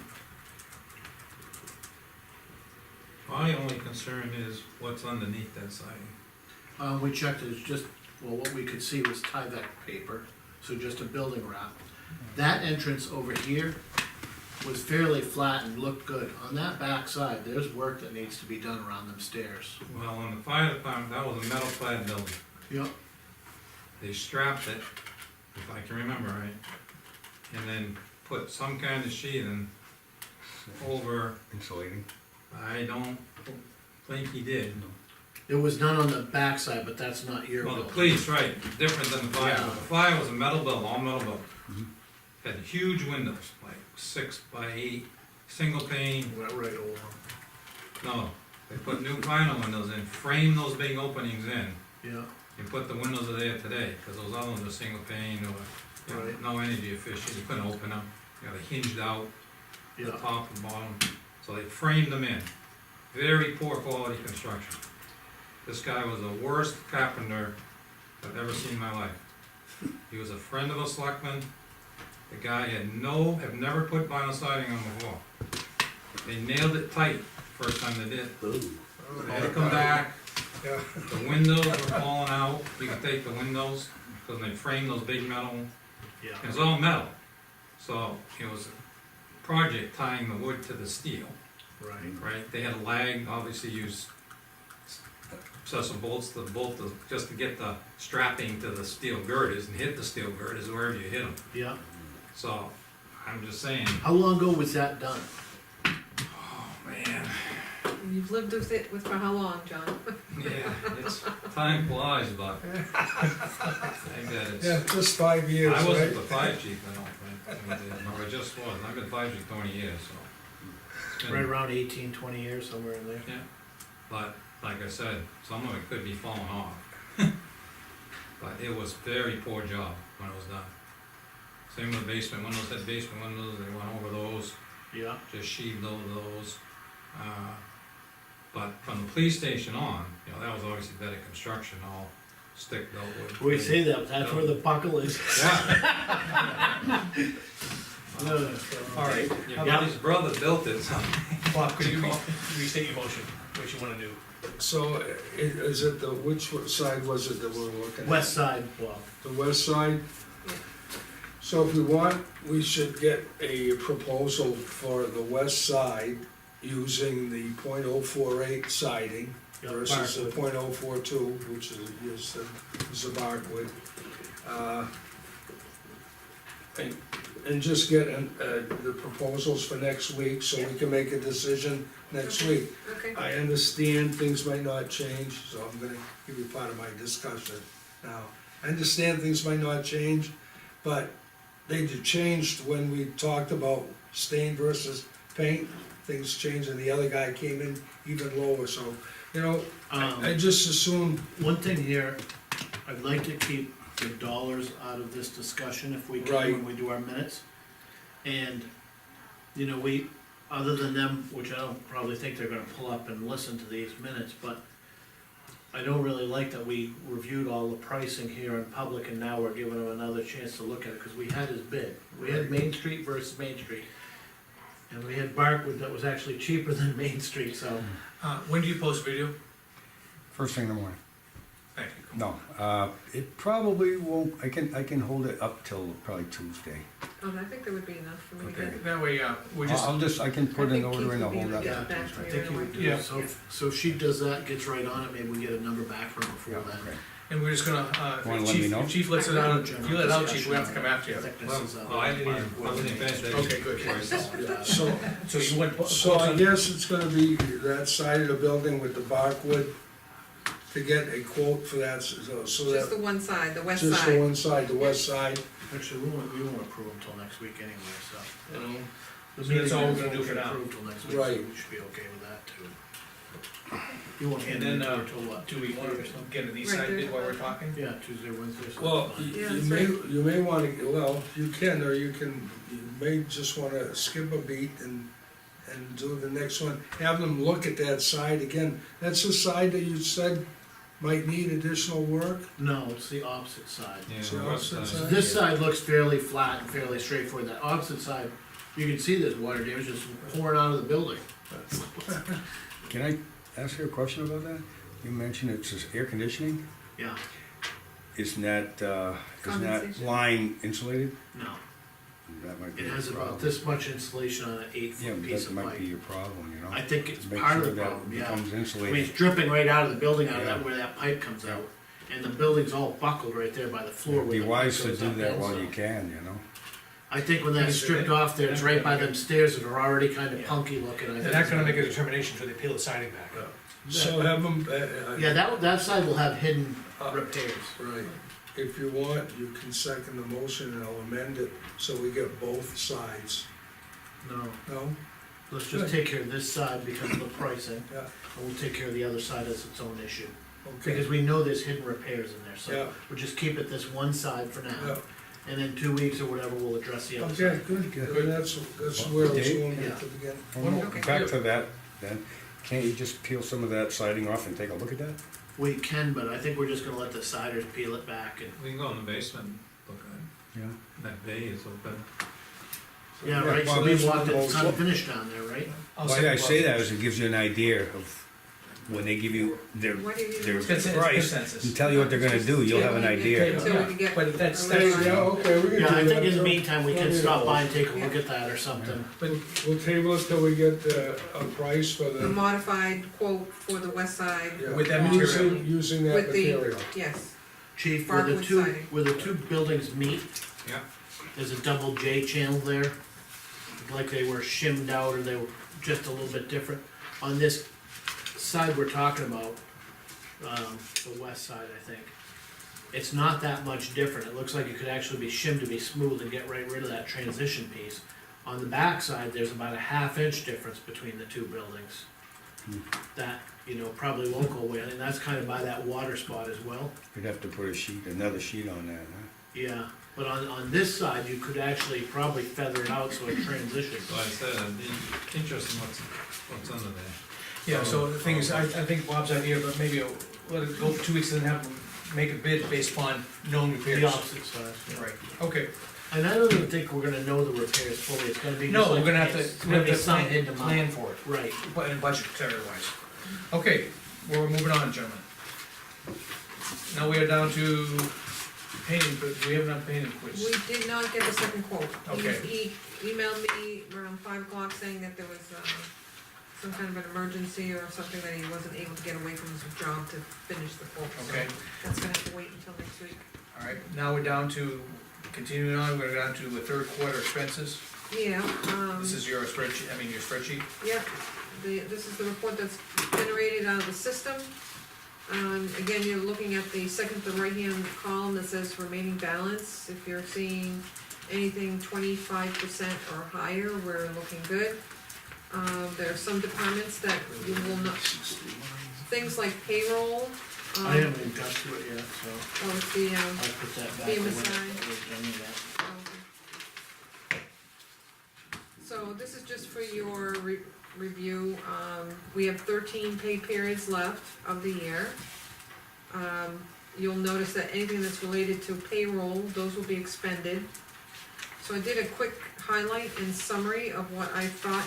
My only concern is what's underneath that siding. We checked, it's just, well, what we could see was Tyvek paper, so just a building wrap. That entrance over here was fairly flat and looked good. On that back side, there's work that needs to be done around them stairs. Well, in the fire department, that was a metal clad building. Yep. They strapped it, if I can remember right, and then put some kind of sheathing over, Insulating. I don't think he did. It was done on the back side, but that's not your Well, the building. police, right, different than the fire, Yeah. but the fire was a metal building, all metal building. Mhm. Had huge windows, like 6x8, single pane, Went right over. no, they put new vinyl windows in, framed those big openings in, Yeah, and put the windows are there today, cause those other ones are single pane or, Right. no energy efficient, you couldn't open them, you know, they hinged out, the yeah. top and bottom, so they framed them in. Very poor quality construction. This guy was the worst carpenter I've ever seen in my life. He was a friend of the selectmen. The guy have never put vinyl siding on before. They nailed it tight first time they did. They had to come back, yeah. the windows were falling out, you could take the windows, because they framed those big metal, Yeah. it was all metal. So it was a project tying the wood to the steel. Right. Right, they had a lag, obviously used some bolts to just to get the strapping to the steel girders and hit the steel girders wherever you hit them. Yeah. So, I'm just saying, How long ago was that done? oh man, You've lived with it for how long, John? yeah, it's, time flies, but I bet it's, Yeah, just 5 years, I wasn't right? the fire chief, I don't think, or I just was, I've been fire chief 20 years, so. It's been- Right around 18, 20 years, somewhere in there. Yeah, but, like I said, some of it could be falling off. But it was very poor job when it was done. Same with the basement windows, had basement windows, they went over those, Yeah. just sheathed over those. But from the police station on, that was obviously better construction, all stick built with. We say that, that's where the buckle is. Yeah, No, All right, yeah, his brother built it, so. Bob, could you restate your motion, what you wanna do? So, is it which side was it that we're looking at? West side, well, The west side? Yeah. So if we want, we should get a proposal for the west side using the .048 siding yeah, versus the Barkwood. .042, which is the barkwood. And just get the proposals for next week, so we can make a decision next Okay. week. Okay, I understand things might not change, so I'm gonna give you part of my discussion now. I understand things might not change, but they changed when we talked about stain versus paint. Things changed and the other guy came in even lower, so, you know, I just assume, One thing here, I'd like to keep the dollars out of this discussion if we can Right. when we do our minutes. And, you know, we, other than them, which I don't probably think they're gonna pull up and listen to these minutes, but I don't really like that we reviewed all the pricing here in public and now we're giving them another chance to look at it, cause we had his bid. We had Main Street versus Main Street. And we had Barkwood that was actually cheaper than Main Street, so. When do you post video? First thing in the morning. Thank you. No, it probably won't, I can hold it up till probably Tuesday. oh, I think that would be enough for me to Okay, get. that way, we're just, I can put I an think order Keith in, I'll will be hold able up to till get back to Tuesday. me. I think he would do Yeah. that, so if she does that, gets right on it, maybe we get a number back from her before Yeah, then. okay. and we're just gonna, Wanna if let me know? Chief lets it out, if you let it out, Chief, we have to come after you. Well, I didn't even, I wasn't finished. Okay, good. so, So you went. so I guess it's gonna be that side of the building with the barkwood to get a quote for that, so Just that, the one side, the west just the side. one side, the west side, Actually, we won't approve until next week anyway, so. you know? The So that's all we're meeting gonna do for won't now. approve till next week, so Right. we should be okay with that too. You won't And hand then, it to her till what? do we wanna get an east Right side there. bid while we're talking? Yeah, Tuesday, Wednesday, so. Well, it's fine. Yeah, you that's may, right. you may wanna, well, you can, or you may just wanna skip a beat and do the next one. Have them look at that side again. That's the side that you said might need additional work? No, it's the opposite side. Yeah, So the west opposite side. side? This side looks fairly flat and fairly straightforward, that opposite side, you can see there's water damage just pouring out of the building. Can I ask you a question about that? You mentioned it's just air conditioning, Yeah, isn't that Condensation. line insulated? no, That might be it a has about problem. this much insulation on an Yeah, 8-foot but piece that of might pipe. be your problem, you know? I think it's Make part of sure the that problem, yeah. becomes I mean, insulated. it's dripping right out of the building out of Yeah. that, where that pipe comes Yeah. out. And the building's all buckled right there by the floor It'd where be the pipe wise to goes do up that in, while so. you can, you know? I think when that's stripped off there, it's right by them stairs that are already kind of Yeah. punky looking, I think. They're not gonna make a determination until they peel the siding back. So have them, Yeah, that side will have hidden Uh, repairs. right. If you want, you can second the motion and I'll amend it so we get both sides. No, No? let's just take care of this side because of the pricing, Yeah, and we'll take care of the other side as its own issue. okay. Because we know there's hidden repairs in there, Yeah. so we'll just keep it this one side for Yeah, now. And in 2 weeks or whatever, we'll address the other okay, side. good, good, that's where I was Dave? going Yeah. at the beginning. Okay. Back to that, then, can't you just peel some of that siding off and take a look at that? We can, but I think we're just gonna let the siders peel it back and, We can go in the basement, and look at Yeah. it. That bay is open. yeah, Yeah, right, so well, we that's want what it most- unfinished down there, right? Why I say that is it gives you an idea of when they give you their Why do you need? their It's price consensus. and tell you what they're gonna do, you'll have an idea. Until we can get. But that's, a that's, resolution. Yeah, okay, we can do Yeah, I that. think in the too. meantime, we can Plenty of stop by those. and take a look at that or something. but We'll table it till we get a price for The the, modified quote for the west side, yeah, With that material. using that with the, material. yes, Chief, where the Barkwood two, siding. where the two buildings meet, Yeah. there's a double J channel there. Like they were shimmed out or they were just a little bit different. On this side we're talking about, the west side, I think. It's not that much different, it looks like it could actually be shimmed to be smooth and get right rid of that transition piece. On the back side, there's about a 1/2 inch difference between the two buildings. That, you know, probably won't go away, and that's kind of by that water spot as well. You'd have to put another sheet on that, huh? Yeah, but on this side, you could actually probably feather it out so it transitions. Like I said, it'd be interesting what's under there. yeah, so the thing is, I think Bob's idea, but maybe let it go for 2 weeks and have them make a bid based upon known repairs. The opposite side. Yeah. Right, okay. And I don't even think we're gonna know the repairs fully, it's gonna be just No, like. we're gonna have to, it's gonna be some plan, hidden amount. plan for it, Right. but in budgetary wise. Okay, we're moving on, gentlemen. Now we are down to painting, but we haven't done painting quits. We did not get the second quote. Okay. He emailed me around 5 o'clock saying that there was, some kind of an emergency or something that he wasn't able to get away from his job to finish the quote, so Okay. that's gonna have to wait until next week. All right, now we're down to, continuing on, we're down to the third quarter expenses. Yeah, This is your spreadsheet, I mean, your spreadsheet. yeah, this is the report that's generated out of the system. Again, you're looking at the second to right-hand column that says remaining balance. If you're seeing anything 25% or higher, we're looking good. There are some departments that you will not, things like payroll. I haven't even got to it yet, so Oh, it's the, I'll put that back. Beam when aside. we're done with that. So this is just for your review. We have 13 pay periods left of the year. You'll notice that anything that's related to payroll, those will be expended. So I did a quick highlight and summary of what I thought,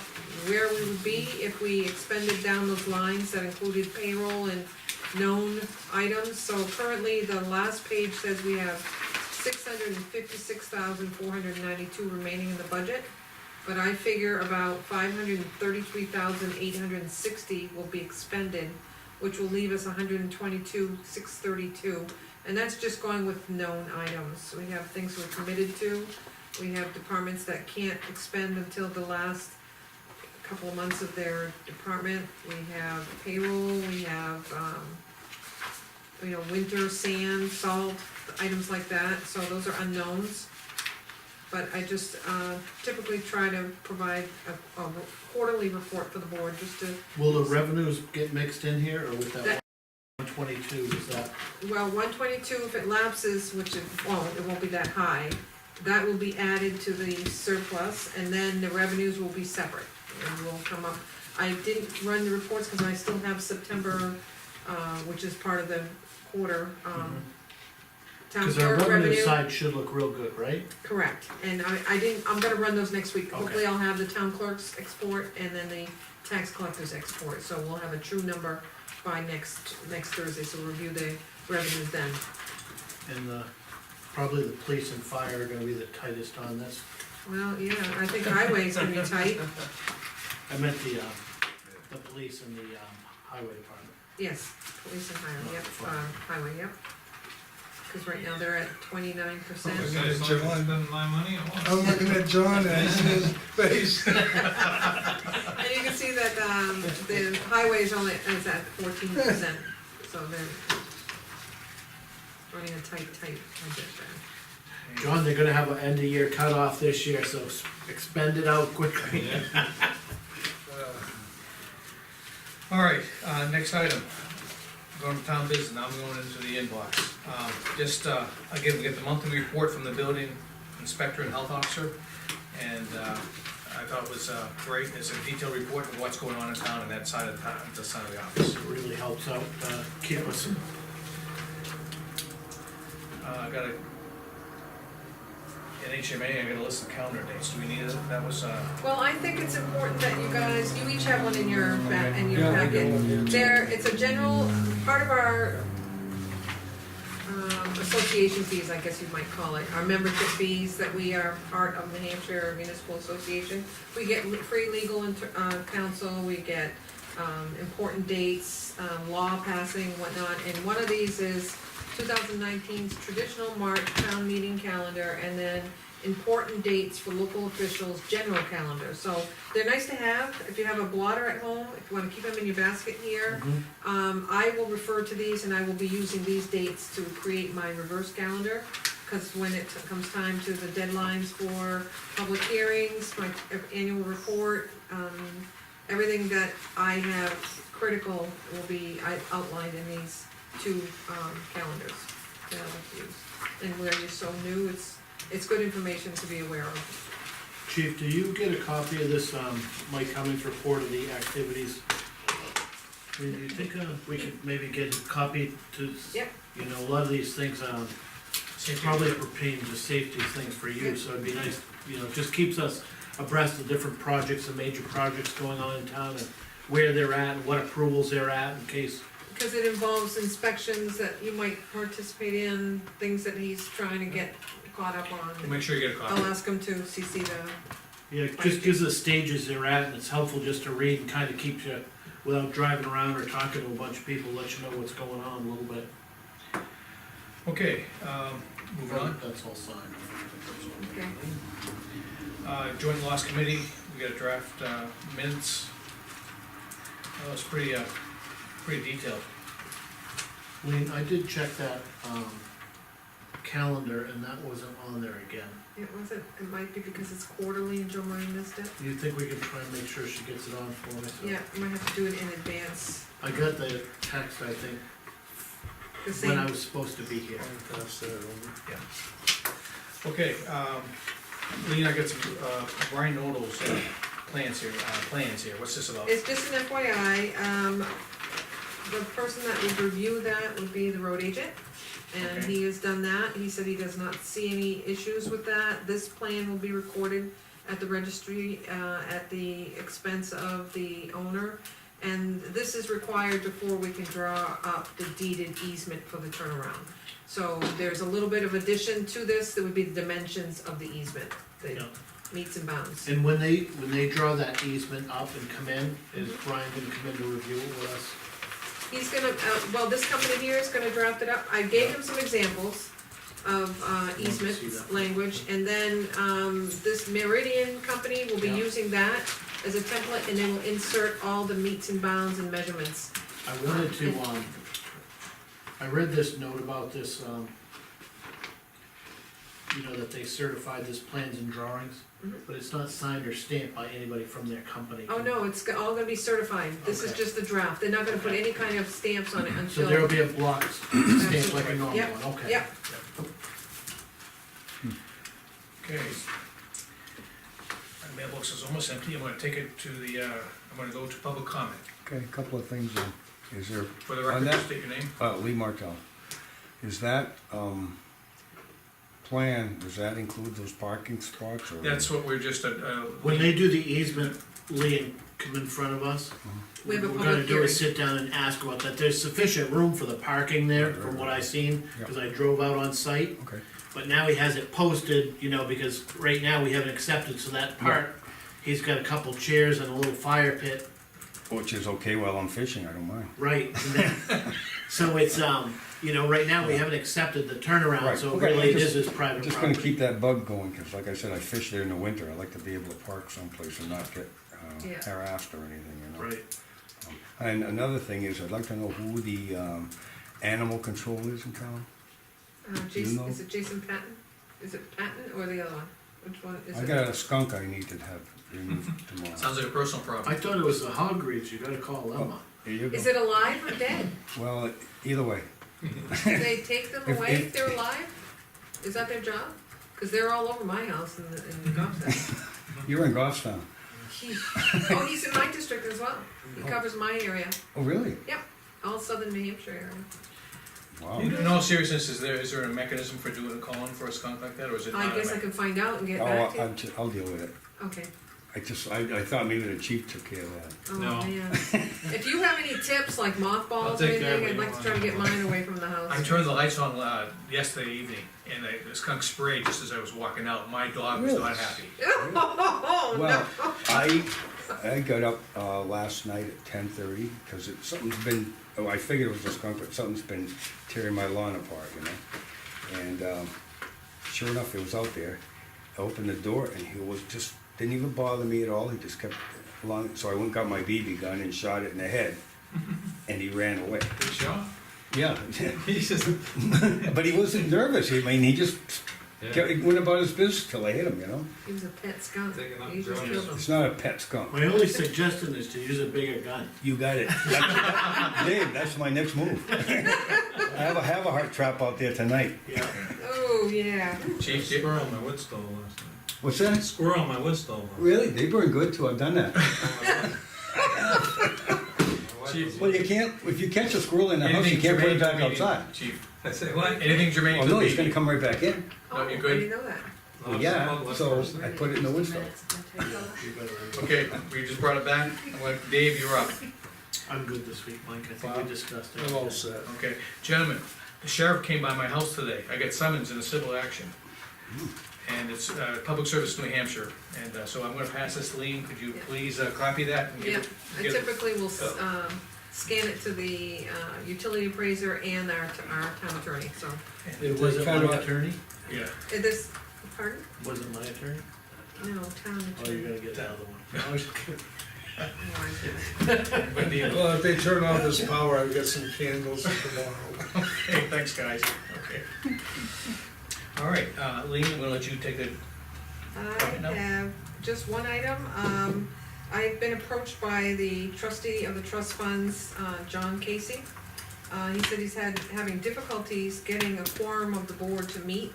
where we would be if we expended down those lines that included payroll and known items. So currently, the last page says we have 656,492 remaining in the budget. But I figure about 533,860 will be expended, which will leave us 122,632. And that's just going with known items. We have things we're committed to. We have departments that can't expend until the last couple of months of their department. We have payroll, we have, winter, sand, salt, items like that. So those are unknowns. But I just typically try to provide a quarterly report for the board, just to, Will the revenues get mixed in here, or with that That- 122, is that? well, 122, if it lapses, which it won't be that high, that will be added to the surplus, and then the revenues will be separate, and will come up. I didn't run the reports, because I still have September, which is part of the quarter, town Cause our clerk revenue revenue. side should look real good, right? Correct, and I'm gonna run those next week. Okay. Hopefully I'll have the town clerk's export and then the tax collector's export, so we'll have a true number by next Thursday, so we'll review the revenues then. And probably the police and fire are gonna be the tightest on this. Well, yeah, I think highway's gonna be tight, I meant the police and the highway department. yes, police and highway, yep, highway, yep. Cause right now they're at 29%. Okay, so I'm spending my money at once. I'm looking at John and I see his face. And you can see that, the highway is at 14%, so they're running a tight budget there. John, they're gonna have an end of year cutoff this year, so expend it out quickly. Yeah. All right, next item. Going to town business, now I'm going into the inbox. Again, we get the monthly report from the building inspector and health officer. And I thought it was great, it's a detailed report of what's going on in town and that side of the town, this side of the office. It really helps out, keep us, I got a NHMA, I got a list of calendar dates, do we need it? That was, Well, I think it's important that you guys, you each have one in your Yeah, I got packet. one here, too. It's a general, part of our, association fees, I guess you might call it, our membership fees, that we are part of the New Hampshire Municipal Association. We get free legal counsel, we get, important dates, law passing, whatnot, and one of these is 2019's traditional March town meeting calendar, and then important dates for local officials, general calendar. So they're nice to have, if you have a blotter at home, if you wanna keep them in your basket here. I will refer to these, and I will be using these dates to create my reverse calendar, cause when it comes time to the deadlines for public hearings, my annual report, everything that I have critical will be outlined in these two calendars that I'll use. And where you're so new, it's good information to be aware of. Chief, do you get a copy of this, Mike Cummings report of the activities? Do you think, we could maybe get a copy to, Yep. you know, a lot of these things, probably pertain to safety things for you, Yep. so it'd be nice, you know, just keeps us abreast of different projects and major projects going on in town and where they're at and what approvals they're at in case. Because it involves inspections that you might participate in, things that he's trying to get caught up on. Make sure you get a copy. I'll ask him to CC the, Yeah, it just gives us stages they're at, and it's helpful just to read and kinda keeps you, without driving around or talking to a bunch of people, let you know what's going on a little bit. Okay, moving on. That's all signed. okay. Joint loss committee, we got a draft, minutes. That was pretty detailed. Lean, I did check that, calendar, and that wasn't on there again. It wasn't, it might be because it's quarterly and Joe Marie missed it. You think we can try and make sure she gets it on for me? So- Yeah, I might have to do it in advance. I got the text, I think, The when I same, was supposed to be here. I'll pass that over. Okay, Lean, I got some, Brian Odell's, plans here, what's this about? it's just an FYI, the person that would review that would be the road agent. And Okay. he has done that, he said he does not see any issues with that. This plan will be recorded at the registry, at the expense of the owner. And this is required before we can draw up the deeded easement for the turnaround. So there's a little bit of addition to this, that would be the dimensions of the easement, the Yeah. meets and bounds. And when they draw that easement up and come in, is Brian gonna come in to review it with us? He's gonna, well, this company here is gonna draft it up, I gave him some examples of see easement that. language, and then, this Meridian company will be Yeah. using that as a template, and they will insert all the meets and bounds and measurements. I wanted to, I read this note about this, you know, that they certified this plans and drawings, Mhm. but it's not signed or stamped by anybody from their company. Oh, no, it's all gonna be certified, this is Okay. just the draft, they're not gonna put any kind of stamps on it So until. there'll be a block stamped like a normal Yep, one, okay. yep. Okay. My mailbox is almost empty, I'm gonna take it to the, I'm gonna go to public comment. Okay, a couple of things then. Is there, For the On record, that- just state your name. Lee Martell, is that, plan, does that include those parking spots or? That's what we're just, When they do the easement, Lee, and come in front of us, We have a what we're public gonna do hearing. is sit down and ask about that, there's sufficient room for the parking there, from what I seen, Yeah. cause I drove out on site. Okay, But now he has it posted, you know, because right now we haven't accepted, so that part, he's got a couple chairs and a little fire pit, which is okay while I'm fishing, I don't mind. right? And then- So it's, you know, right now we haven't accepted the turnaround, Right, so okay, really I'm this just- is private Just gonna property. keep that bug going, cause like I said, I fish there in the winter, I like to be able to park someplace and not get Yeah. harassed or anything, you know? Right, And another thing is, I'd like to know who the, animal control is in town. Jason, know? is it Jason Patton? Is it Patton or the other one? Which one is I it? got a skunk I need to have removed tomorrow. sounds like a personal problem. I thought it was the hog reeds, you gotta call them up. There you Is go. it alive or dead? Well, either way, Do they take them If- away if- if they're alive? Is that their job? Cause they're all over my house in the golf set. you're in Goffstown. Oh, he's in my district as well. He covers my area, Oh, really? all southern New Hampshire area. Wow. In all seriousness, is there a mechanism for doing a call-in for a skunk like that, or is it not? I guess I can find out and get Oh, back to you. I'll deal with it. Okay, I thought maybe the chief took care of that. oh No. man. If you have any tips like I'll mothballs or take care of anything, it. I'd like to try to get mine away from the house. I turned the lights on, yesterday evening, and the skunk sprayed just as I was walking out, my dog was not Really? happy. Oh, no. Well, I got up, last night at 10:30, cause something's been, I figured it was a skunk, but something's been tearing my lawn apart, you know? And, sure enough, it was out there. I opened the door and he was just, didn't even bother me at all, he just kept along, so I went and got my BB gun and shot it in the head, and he ran away. Good shot. Yeah, He's just, but he wasn't nervous, he just yeah. went about his business till I hit him, you know? He was a pet skunk. Taking out He just drones. killed him. It's not a pet skunk. My only suggestion is to use a bigger gun. You got it. Dave, that's my next move. I have a heart trap out there tonight. Yeah. Oh, yeah. Chief, Squirrel on my wood stove last night. What's that? Squirrel on my wood stove. Really? They burn good too, I've done that. My wife Chief. Well, you can't, if you catch a squirrel in the house, you Anything can't put germane it to back the meeting, outside. Chief, I say, what? anything germane Oh, to no, the he's gonna meeting. come right back in. Oh, you I good? didn't know that. No, it's Yeah, public so person. I put it in the wood stove. Okay, we just brought it back. Dave, you're up. I'm good this week, Mike, I think we discussed it. I'm all set. Okay, gentlemen, the sheriff came by my house today. I got summons in a civil action. And it's, Public Service New Hampshire, and, so I'm gonna pass this, Lean, could you please, copy that? And give Yeah, it- I give it- typically will, scan it to the, utility appraiser and our town attorney, so. It wasn't Kinda- my attorney? Yeah, This, pardon? Wasn't my attorney? No, town Oh, you attorney. gotta get the other one. No, I was just kidding. Oh, I didn't. but the, Well, if they turn off this power, I'll get some candles tomorrow. okay, thanks, guys, okay. All right, Lean, I'm gonna let you take it. I have just one item. I've been approached by the trustee of the trust funds, John Casey. He said he's having difficulties getting a quorum of the board to meet,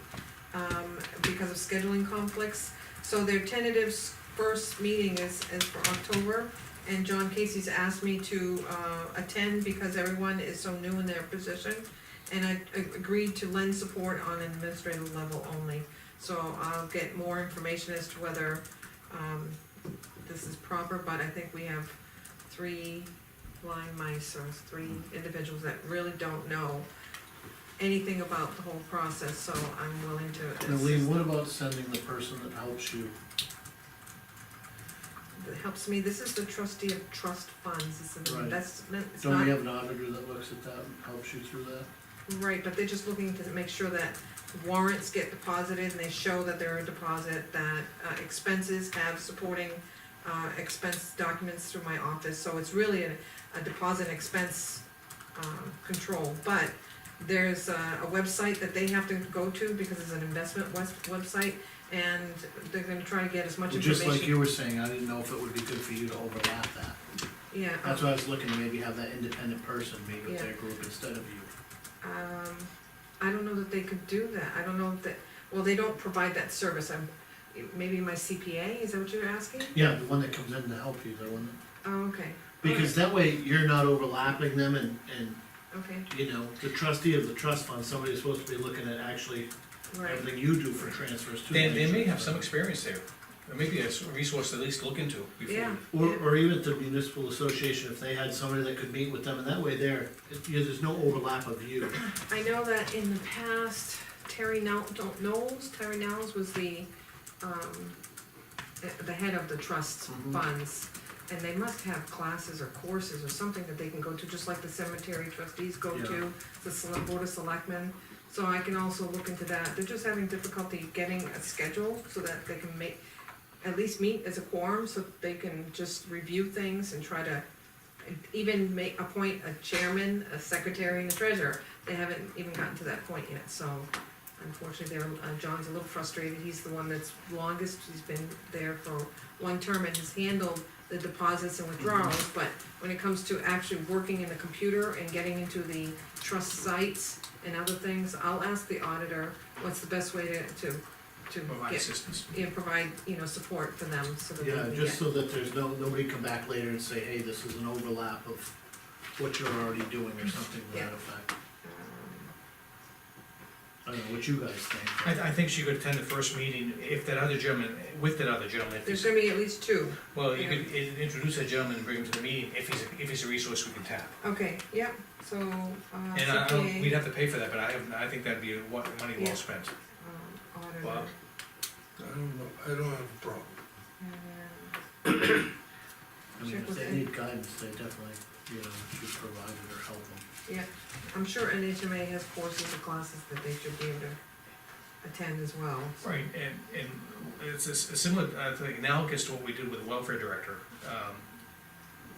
because of scheduling conflicts. So their tentative first meeting is for October, and John Casey's asked me to, attend because everyone is so new in their position. And I agreed to lend support on an administrative level only. So I'll get more information as to whether, this is proper, but I think we have 3 blind mice, or 3 individuals that really don't know anything about the whole process, so I'm willing to Now, assist. Lean, what about sending the person that helps you? That helps me, this is the trustee of trust funds, it's an Right. investment, it's Don't we not, have an auditor that looks at that and helps you through that? right, but they're just looking to make sure that warrants get deposited, and they show that they're a deposit, that expenses have supporting expense documents through my office, so it's really a deposit expense control, but there's a website that they have to go to because it's an investment website, and they're gonna try to get as much Well, information. just like you were saying, I didn't know if it would be good for you to overlap that. Yeah, That's why I was looking to maybe have that independent person meet with Yeah. their group instead of you. I don't know that they could do that, I don't know if that, well, they don't provide that service, maybe my CPA, is that what you're asking? Yeah, the one that comes in to help you, the one, Oh, okay, because that way you're not overlapping them and, okay, you know, the trustee of the trust fund, somebody's supposed to be looking at actually right, everything you do for transfers too. They may have some experience there. There may be a resource to at least look into before. yeah. Or even the municipal association, if they had somebody that could meet with them, and that way there's no overlap of you. I know that in the past, Terry Knowles was the head of the trust Mhm. funds. And they must have classes or courses or something that they can go to, just like the cemetery trustees go to, the board of selectmen. So I can also look into that, they're just having difficulty getting a schedule so that they can at least meet as a quorum, so they can just review things and try to even appoint a chairman, a secretary, and a treasurer. They haven't even gotten to that point yet, so unfortunately, John's a little frustrated, he's the one that's longest, he's been there for one term and has handled the deposits and withdrawals, but when it comes to actually working in the computer and getting into the trust sites and other things, I'll ask the auditor what's the best way to Provide get, assistance. provide, support for them, so that they Yeah, can just get. so that there's nobody come back later and say, hey, this is an overlap of what you're already doing or something to that Yeah. effect. um, I don't know what you guys think. I think she could attend the first meeting if that other gentleman, with that other gentleman. if There's he's- gonna be at least 2. Well, you could introduce that gentleman and bring him to the meeting if he's a resource we can tap. Okay, yeah, so, And CPA, we'd have to pay for that, but I think that'd be money Yeah. well spent. auditor. Bob? I don't know, I don't have a problem. and I mean, Check if with they Ed. need guidance, they definitely, should provide it or help them. I'm sure NHMA has courses or classes that they should be able to attend as well. so. Right, and it's a similar, thing, analogous to what we did with the welfare director.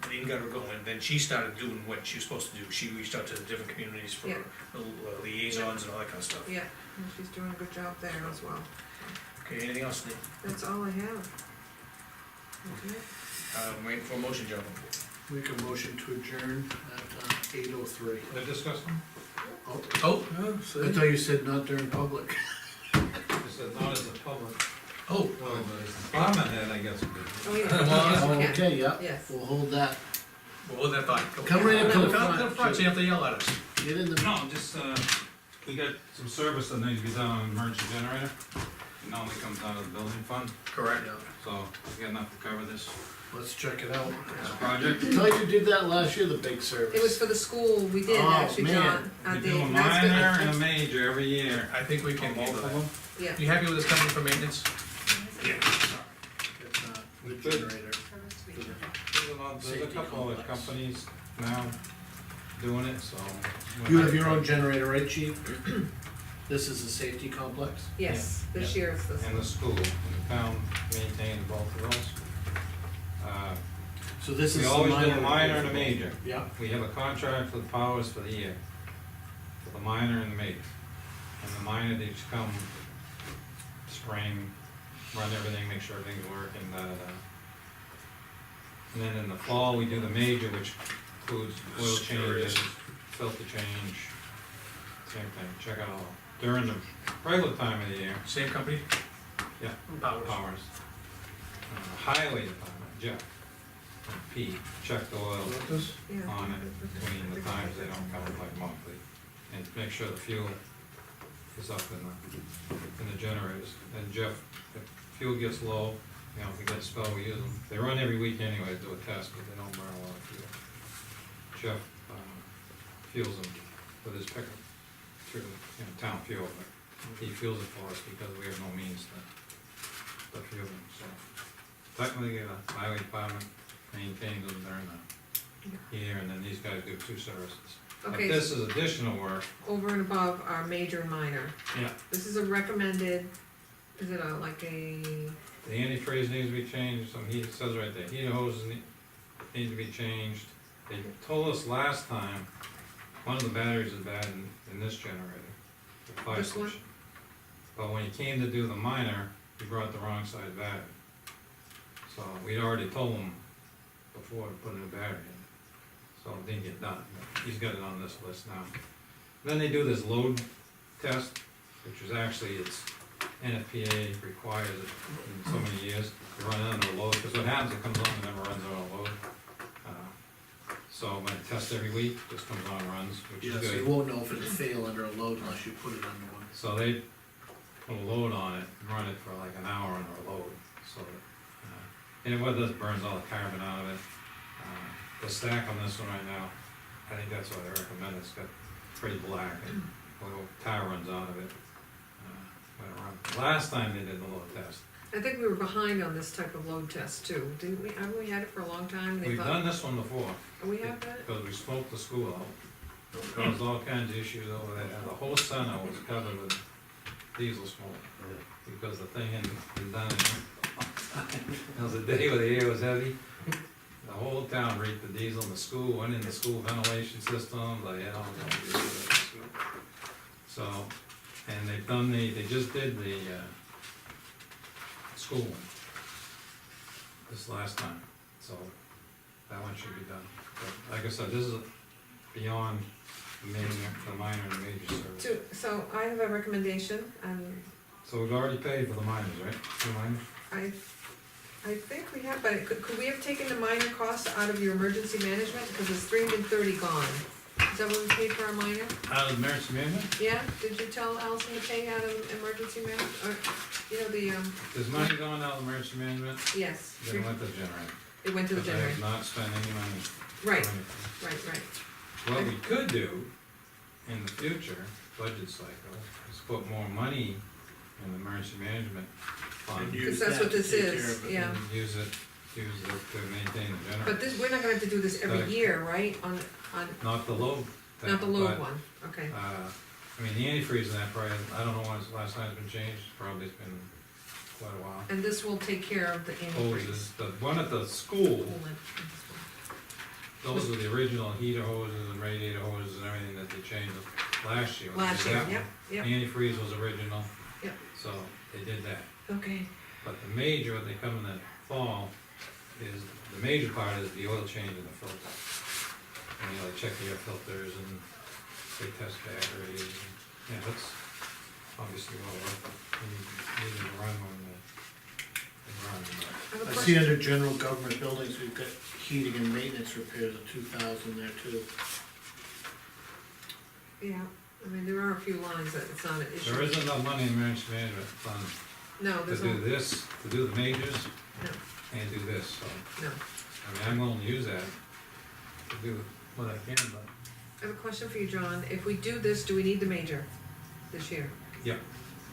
Lean got her going, then she started doing what she was supposed to do. She reached out to the different communities for Yeah. liaisons and all that kind of stuff. Yeah, and she's doing a good job there as well. Okay, anything else, Lean? That's all I have. Okay. Waiting for a motion, gentlemen. Make a motion to adjourn at 8:03. They're discussing, Oh, Yeah, see? I thought you said not during public. they said not as a public, oh, well, as a department head, I guess. we did. Oh, yeah. Come on. Yes, you can. Okay, yeah, Yes. we'll hold that. What was that thought? Come right up to the Come front. front, so you have to yell at us. Get in the, No, just, we got some service that needs to be done on an emergency generator. It normally comes out of the building fund, Correct. so we got enough to cover this let's check it out. project. I thought you did that last year, the big service. It was for the school, we did Oh, actually, man. John. We Dave, do a that's minor good. and a major every year. I think we can On both handle of that. them. Yeah, You happy with this company for maintenance? Yeah. It's not the Good. generator. There's a couple of companies now doing it, so. You have your own generator, right, chief? This is a safety complex? yes, this year it's this And the one. school, and the town maintains both of those. So this is We the always do a minor. minor and a major. Yeah, We have a contract with Powers for the year, for the minor and the major. And the minor, they just come spring, run everything, make sure everything's working, da, da, da. And then in the fall, we do the major, which includes oil changes, filter change, same thing, check it all. During the regular time of the year, Same company? yeah, Powers. Powers. Highway Department, Jeff, and Pete, check the oil Yeah. on it between the times they don't come like monthly, and make sure the fuel is up in the generators. And Jeff, if fuel gets low, you know, if we get a spell, we use them. They run every week anyway to do a test, but they don't burn a lot of fuel. Jeff, fuels them with his pickup through, town fuel, but he fuels it for us because we have no means to fuel them, so. Technically, the highway department maintains them during the year, and then these guys do 2 services. But Okay, this is additional work. over and above our major and minor. Yeah. This is a recommended, is it like a, The antifreeze needs to be changed, it says right there, heater hoses need to be changed. They told us last time, one of the batteries is bad in this generator, the fire This one? station. But when he came to do the minor, he brought the wrong size battery. So we'd already told him before to put a new battery in, so it didn't get done, but he's got it on this list now. Then they do this load test, which is actually, it's NFPA requires it in so many years, to run under a load, because what happens, it comes on and never runs on a load. So when it tests every week, this comes on and runs, which is yeah, so you good. won't know if it'll fail under a load unless you put it under one. So they put a load on it, and run it for like an hour under a load, so that, and what it does, burns all the carbon out of it. The stack on this one right now, I think that's what I recommend, it's got pretty black, and a little tar runs out of it. When it runs. Last time they did the load test, I think we were behind on this type of load test too, didn't we? Haven't we had it for a long time? They we've thought- done this one before, Oh, we have that? because we smoked the school out. It caused all kinds of issues over there, and the whole center was covered with diesel smoke, because the thing hadn't been done. It was a day where the air was heavy, the whole town reeked the diesel, and the school went in the school ventilation system, they had all kinds of issues at the school. So, and they just did the, school one this last time, so that one should be done. But like I said, this is beyond the minor and major service. So I have a recommendation, and So we've already paid for the minors, right? 2 minors? I think we have, but could we have taken the minor costs out of your emergency management, because it's 330 gone? Is that what we paid for our minor? Out of the emergency management? Yeah, did you tell Allison to pay out of emergency management, or, you know, the, There's money going out of emergency management, yes, then it went to the generator. it went to the Because I have generator, not spent any money. right, on anything. right. What we could do in the future, budget cycle, is put more money in the emergency management fund. And And use Because that's that what to this take is, care of it. yeah. use it to maintain the generator. But this, we're not gonna have to do this every Right. year, right, on, Not the load thing. not the load but, one, okay. I mean, the antifreeze in that probably, I don't know when it's the last time it's been changed, probably it's been quite a while. And this will take care of the antifreeze. Hoses, the one at the school, Hold on. those were the original heater hoses and radiator hoses and everything that they changed last year. when they Last did year, that yep, one. yep, The antifreeze was original. Yep. So they did that. okay, But the major, when they come in the fall, is, the major part is the oil change in the filter. And they check the air filters and they test batteries, and, yeah, that's obviously well worth it. You need to run when I have a I question. see under general government buildings, we've got heating and maintenance repairs of 2,000 there too. Yeah, I mean, there are a few lines that it's not an issue. There isn't enough money in emergency management fund No, to there's do no, this, to do the majors, no, and do this, so, no. I mean, I'm willing to use that to do what I can, but. I have a question for you, John. If we do this, do we need the major this year? Yeah.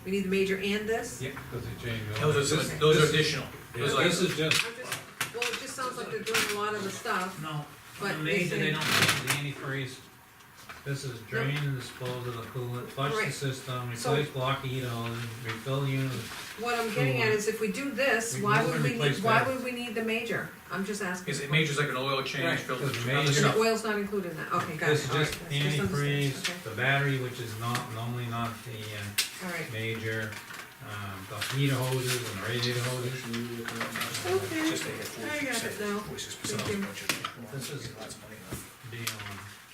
We need the major and this? Yeah, because they changed. Those are additional. This Those are- is just, I'm just, well, it just sounds like they're doing a lot of the stuff, no, but on the they major, say- they don't change the antifreeze. This is drain and dispose of the coolant, flush the Alright. system, So- replace blocky heat hoses, refill units. what I'm getting at is if we do this, We why can would we replace need, why that. would we need the major? I'm just asking. Is it majors like an oil change, Right, filter, because other major- And stuff? the oil's not included in that, okay, got it, This is alright. just That's just understand. antifreeze, the battery, which is not, normally not the, Alright, major, the heater hoses and the radiator hoses. okay, Just take it I got it now. 46% Thank you. budget. This is Lots of money now. deal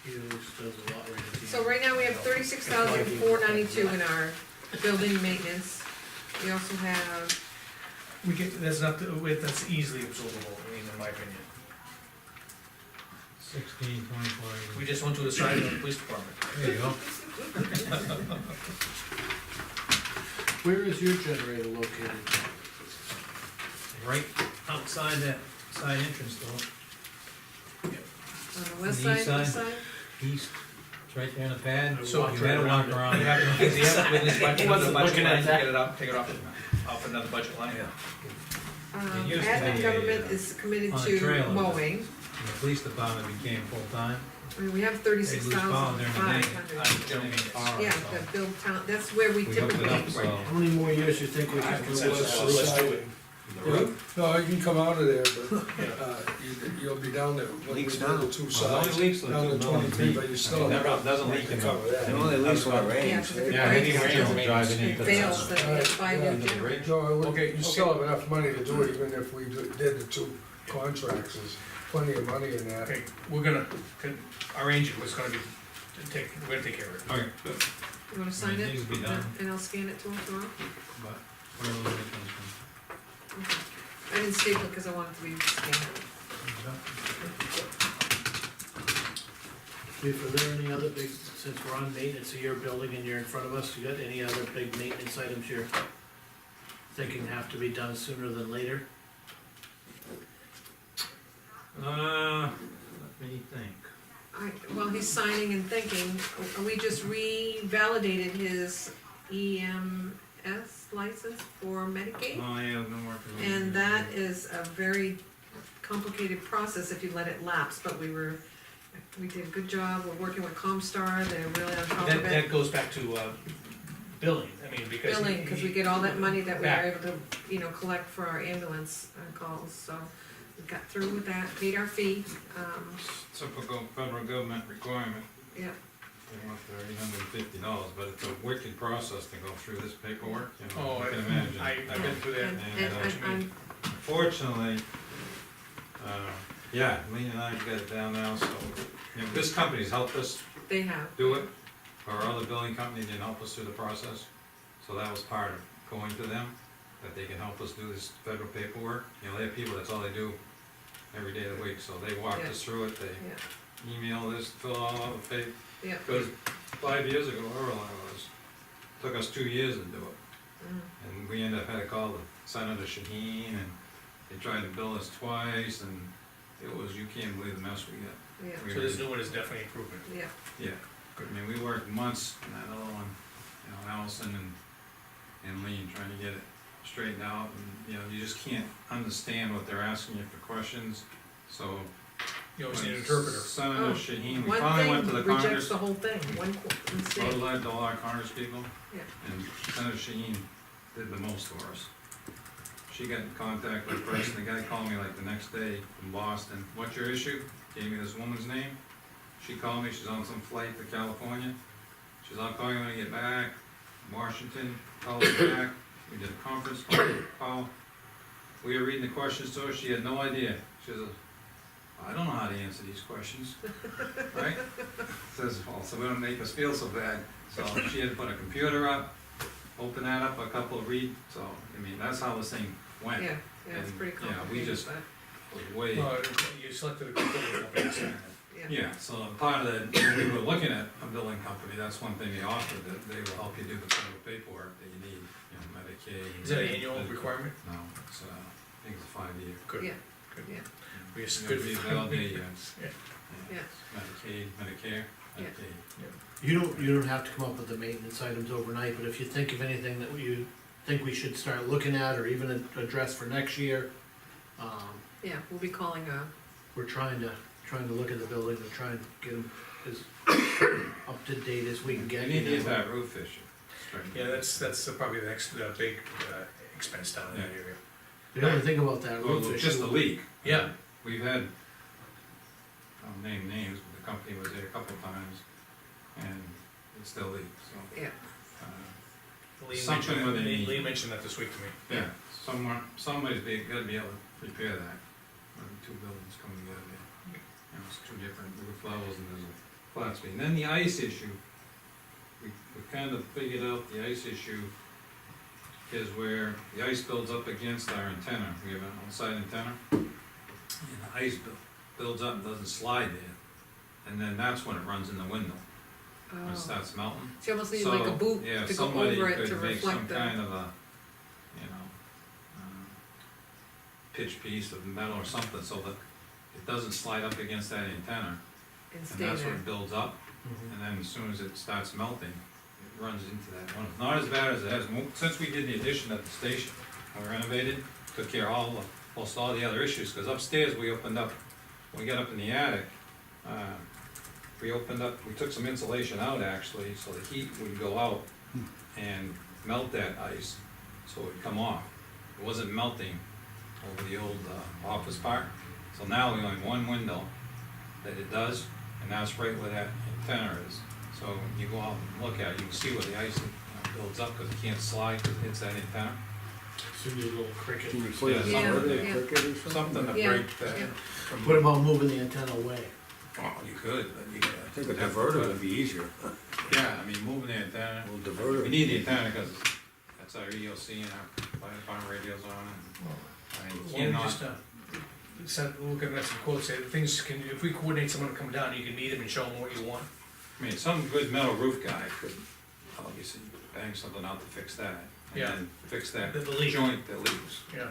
He always does a lot right at the end. So right now we have 36,492 in our building maintenance. We also have, We get, that's not, that's easily absorbable, I mean, in my opinion. 16, 24. We just went to the side of the police department. There you go. Where is your generator located? Right outside that side entrance door, on the west On the side, east east side, east, it's right there in the pad. So You better walk around. You have, does he have it with his budget, He another wasn't budget looking line, at to that. get it up, take it off another budget line? It used to admin be, government is committed on a to trailer. mowing. And the police department became full-time. I mean, we have They lose power during the day. 36,500. General maintenance. Yeah, the build town, that's where we We opened typically, up, so. How many more years you think we have to Consensus, live? so let's do it. No, you can come out of there, but, you'll be down there, when we do the two sides, leaks down to 23, but you still have to doesn't leak in cover that. Only leaks when it yeah, rains. because if it Yeah, heavy breaks, rain will it drive it into fails, the. then it's by Yeah, the generator. No, Okay, you still have enough money to do it, even if we did the two contracts, there's plenty of money in that. Okay, we're gonna, arrange it, what's gonna be, we're gonna take care of it. Okay, good. You wanna sign It it? needs to be done. And I'll scan it to him tomorrow? But whatever the leak comes from. Okay. I didn't staple it because I wanted to be scanned. Chief, are there any other big, since we're on maintenance of your building and you're in front of us, you got any other big maintenance items you're thinking have to be done sooner than later? Let me think. While he's signing and thinking, we just revalidated his EMS license for Medicaid. Oh, yeah, I've been working on it. And that is a very complicated process if you let it lapse, but we did a good job, we're working with Comstar, they're really on top of it. That goes back to, billing, I mean, because. Billing, cause we get all that money that we were Back. able to, collect for our ambulance calls, so we got through with that, paid our fee, Typical federal government requirement, yeah. they want $850, but it's a wicked process to go through this paperwork, you know, Oh, you can imagine. I've been through that. And I'm, Fortunately, yeah, Lean and I got it down now, so, this company's helped us they have, do it. Our other billing company didn't help us through the process, so that was part of going to them, that they can help us do this federal paperwork. They have people, that's all they do every day of the week, so they walked us through it, they yeah, email this, fill all out the paper. yeah. Because 5 years ago, however long it was, took us 2 years to do it. Mm. And we ended up had to call the Senator Shaheen, and they tried to bill us twice, and it was, you can't believe the mess we got. Yeah, We So this were- new one is definitely improvement. yeah, Yeah, I mean, we worked months on that other one, Allison and Lean trying to get it straightened out, and, you just can't understand what they're asking you for questions, so. You always need an when interpreter. Senator Oh, Shaheen, we one finally went to the thing rejects Congress, the whole thing, one mistake. led to all our Congress people. Yeah. And Senator Shaheen did the most for us. She got in contact with the person, the guy called me like the next day from Boston, what's your issue? Gave me this woman's name, she called me, she's on some flight to California, she's I'll call you when I get back, Washington, called me back, we did a conference call, we were reading the questions to her, she had no idea, she says, I don't know how to answer these questions, right? Says, well, so we don't make us feel so bad, so she had to put a computer up, open that up, a couple of read, so, I mean, that's how this thing went. Yeah, Yeah, it's And, pretty yeah, we complicated, just- but, was way. Well, you selected a good building company, that's fine. yeah. Yeah, so part of that, when we were looking at a building company, that's one thing they offered, that they will help you do the federal paperwork that you need, you know, Medicaid. Is that an annual requirement? No, it's, I think it's 5 years. Good. Yeah, Good. yeah. We just- You good. know, revalidate your, Yeah. Medicaid, Medicare, Yeah. Medicaid. You don't have to come up with the maintenance items overnight, but if you think of anything that you think we should start looking at, or even address for next year, Yeah, we'll be calling, we're trying to look at the buildings and try and get them as up to date as we can get. You need to get that roof issue straightened. Yeah, that's probably the next big expense down in that area. The only thing about that Well, roof just a issue, leak. Yeah. We've had, I'll name names, but the company was there a couple times, and it still leaks, so. yeah, Lee Something mentioned that- with a- Lee mentioned that this week to me. Yeah, somebody's gotta be able to repair that, when two buildings come together. You know, it's two different roof levels and there's a flat speed. And then the ice issue, we kind of figured out the ice issue is where the ice builds up against our antenna. We have an outside antenna, and the ice builds up and doesn't slide there. And then that's when it runs in the window, when oh, it starts melting. so you almost need like a So, boot yeah, to go somebody over it could to make some reflect the, kind of a, you know, pitch piece of metal or something so that it doesn't slide up against that antenna. and And stay that's what there. it builds up, Mhm. and then as soon as it starts melting, it runs into that one. Not as bad as it has, since we did the addition at the station, and we renovated, took care of almost all the other issues, cause upstairs we opened up, when we got up in the attic, we took some insulation out actually, so the heat would go out and melt that ice, so it would come off. It wasn't melting over the old, office part, so now we only have one window that it does, and that's right where that antenna is. So when you go out and look at it, you can see where the ice builds up, cause it can't slide, cause it hits that antenna. So you need a little cricket. Can you put a Yeah, diverter, yeah. cricket or something? Something to Yeah, break that. yeah. from- What about moving the antenna away? Oh, you could, but you gotta. I think a diverter would be easier. Yeah, I mean, moving the antenna, A little diverter. we need the antenna, cause that's our EOC and our fire department radios on, and I mean, you Why don't we cannot. just, looking at some quotes, things can, if we coordinate someone to come down, you can meet them and show them what you want. I mean, some good metal roof guy could obviously bang something out to fix that. Yeah. And then fix that The leak. joint that leaks. Yeah.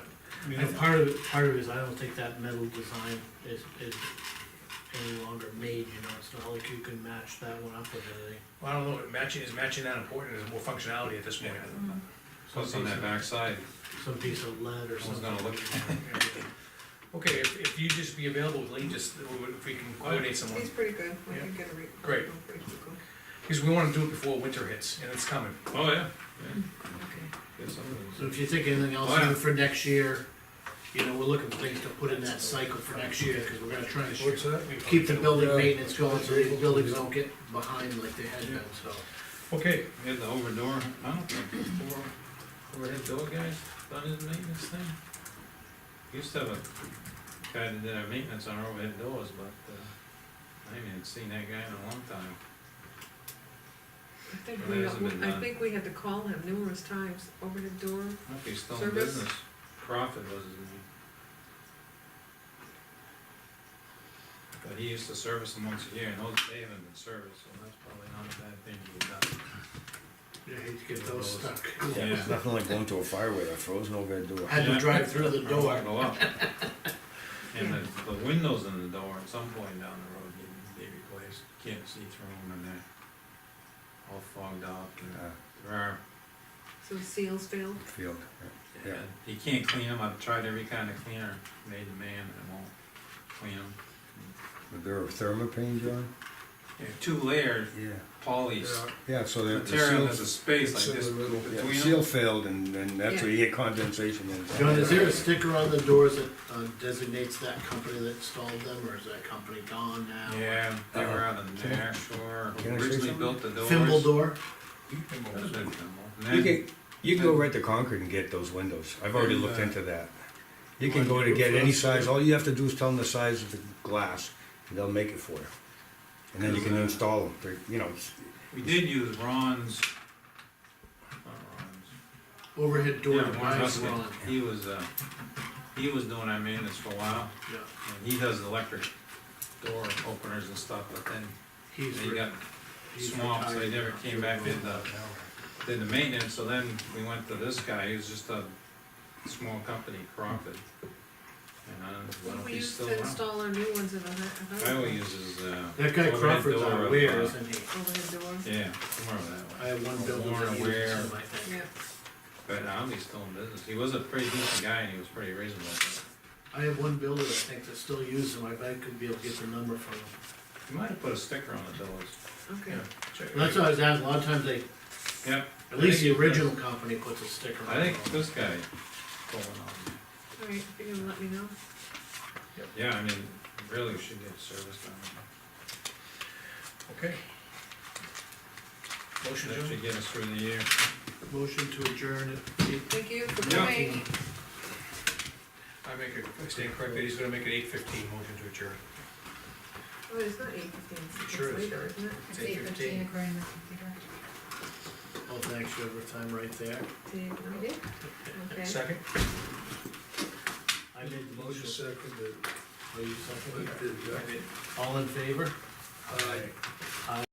You know, part of it is I don't think that metal design is any longer made, you know, it's not like you can match that one up with anything. Well, I don't know, is matching that important, there's more functionality at this point. Plus on that backside, Some piece of lead or someone's something. gonna look. Okay, if you just be available with Lee, just, if we can coordinate someone, He's pretty good, I Yeah. can get a Great. pretty quickly. because we wanna do it before winter hits, and it's coming. Oh, yeah. Okay. So if you think anything else Oh, yeah. even for next year, you know, we're looking for things to put in that cycle for next year, cause we're gonna try and What's that? keep the building Yeah. maintenance going, so these buildings don't get behind like they had been, so. Okay, We had the overdoor, I don't think, four overhead door guys done his maintenance thing. Used to have a guy that did our maintenance on our overhead doors, but, I haven't even seen that guy in a long time. I think Well, that hasn't been I done. think we had to call him numerous times, overhead door, I don't know if he's still in Service? business. Crawford was his name. But he used to service them once a year, and those, they haven't been serviced, so that's probably not a bad thing to get done. You hate to get those stuck. Yeah. It's nothing like going to a fire with a frozen overhead door. Had to drive through the Or door. Go up. And the windows in the door, at some point down the road, need to be replaced, can't see through them, and they're all fogged up, and there are, so seals failed. Field, yeah. and he can't clean them, I've tried every kind of cleaner, made the man, and it won't clean them. But they're thermopane, John? Yeah, 2 layers, Yeah. poly Yeah, so the material, seal, has a space It's like in this the middle. yeah, the between seal them. failed and that's where you get condensation in. John, is there a sticker on the doors that designates that company that installed them, or is that company gone now? Yeah, they were out in Nash, or Can I say originally something? built the doors. Thimble door? That was big Thimble. And You then- you can go right to Concord and get those windows. I've already looked into that. You can go to get any size, all you have to do is tell them the size of the glass, and they'll make it for you. And then you can install them, they're, you know, We did use Ron's, not Ron's. Overhead door Yeah, to Ron buy Husky. Ron. He was, he was doing our maintenance for a while, Yeah, and he does electric door openers and stuff, but then he's, they got swamped, so they never came back in did the maintenance, so then we went to this guy, he was just a small company, Crawford. And I don't know What if we he's use still to around. install our new ones in the Iowa uses, that guy overhead Crawford's door on of, Ware, isn't he? overhead door. yeah, somewhere that I way. have one building Warren that uses Ware. him, I think. Yeah, But now he's still in business, he was a pretty decent guy and he was pretty reasonable. I have one builder, I think, that still uses him, I bet I could be able to get the number from him. You might have put a sticker on the doors. okay. Check. Well, that's what I was asking, a lot of times they, Yep, at least the I think he original company puts a sticker on I it. think this guy pulling on. Alright, if you're gonna let me know. Yeah, I mean, really should get service done. Okay. Motion That to should get us through the year. Motion to adjourn at Thank you for Yeah. coming. I make it, if I stand correctly, he's gonna make it 8:15, motion to adjourn. Oh, it's not 8:15, it's Sure is. later, isn't it? It's 8:15. according to the computer. Oh, thanks, you have the time right there. See, I did, okay. Second? I made the Motion motion. seconded. Oh, you seconded it? I did, yeah. I did. All in favor? Aye.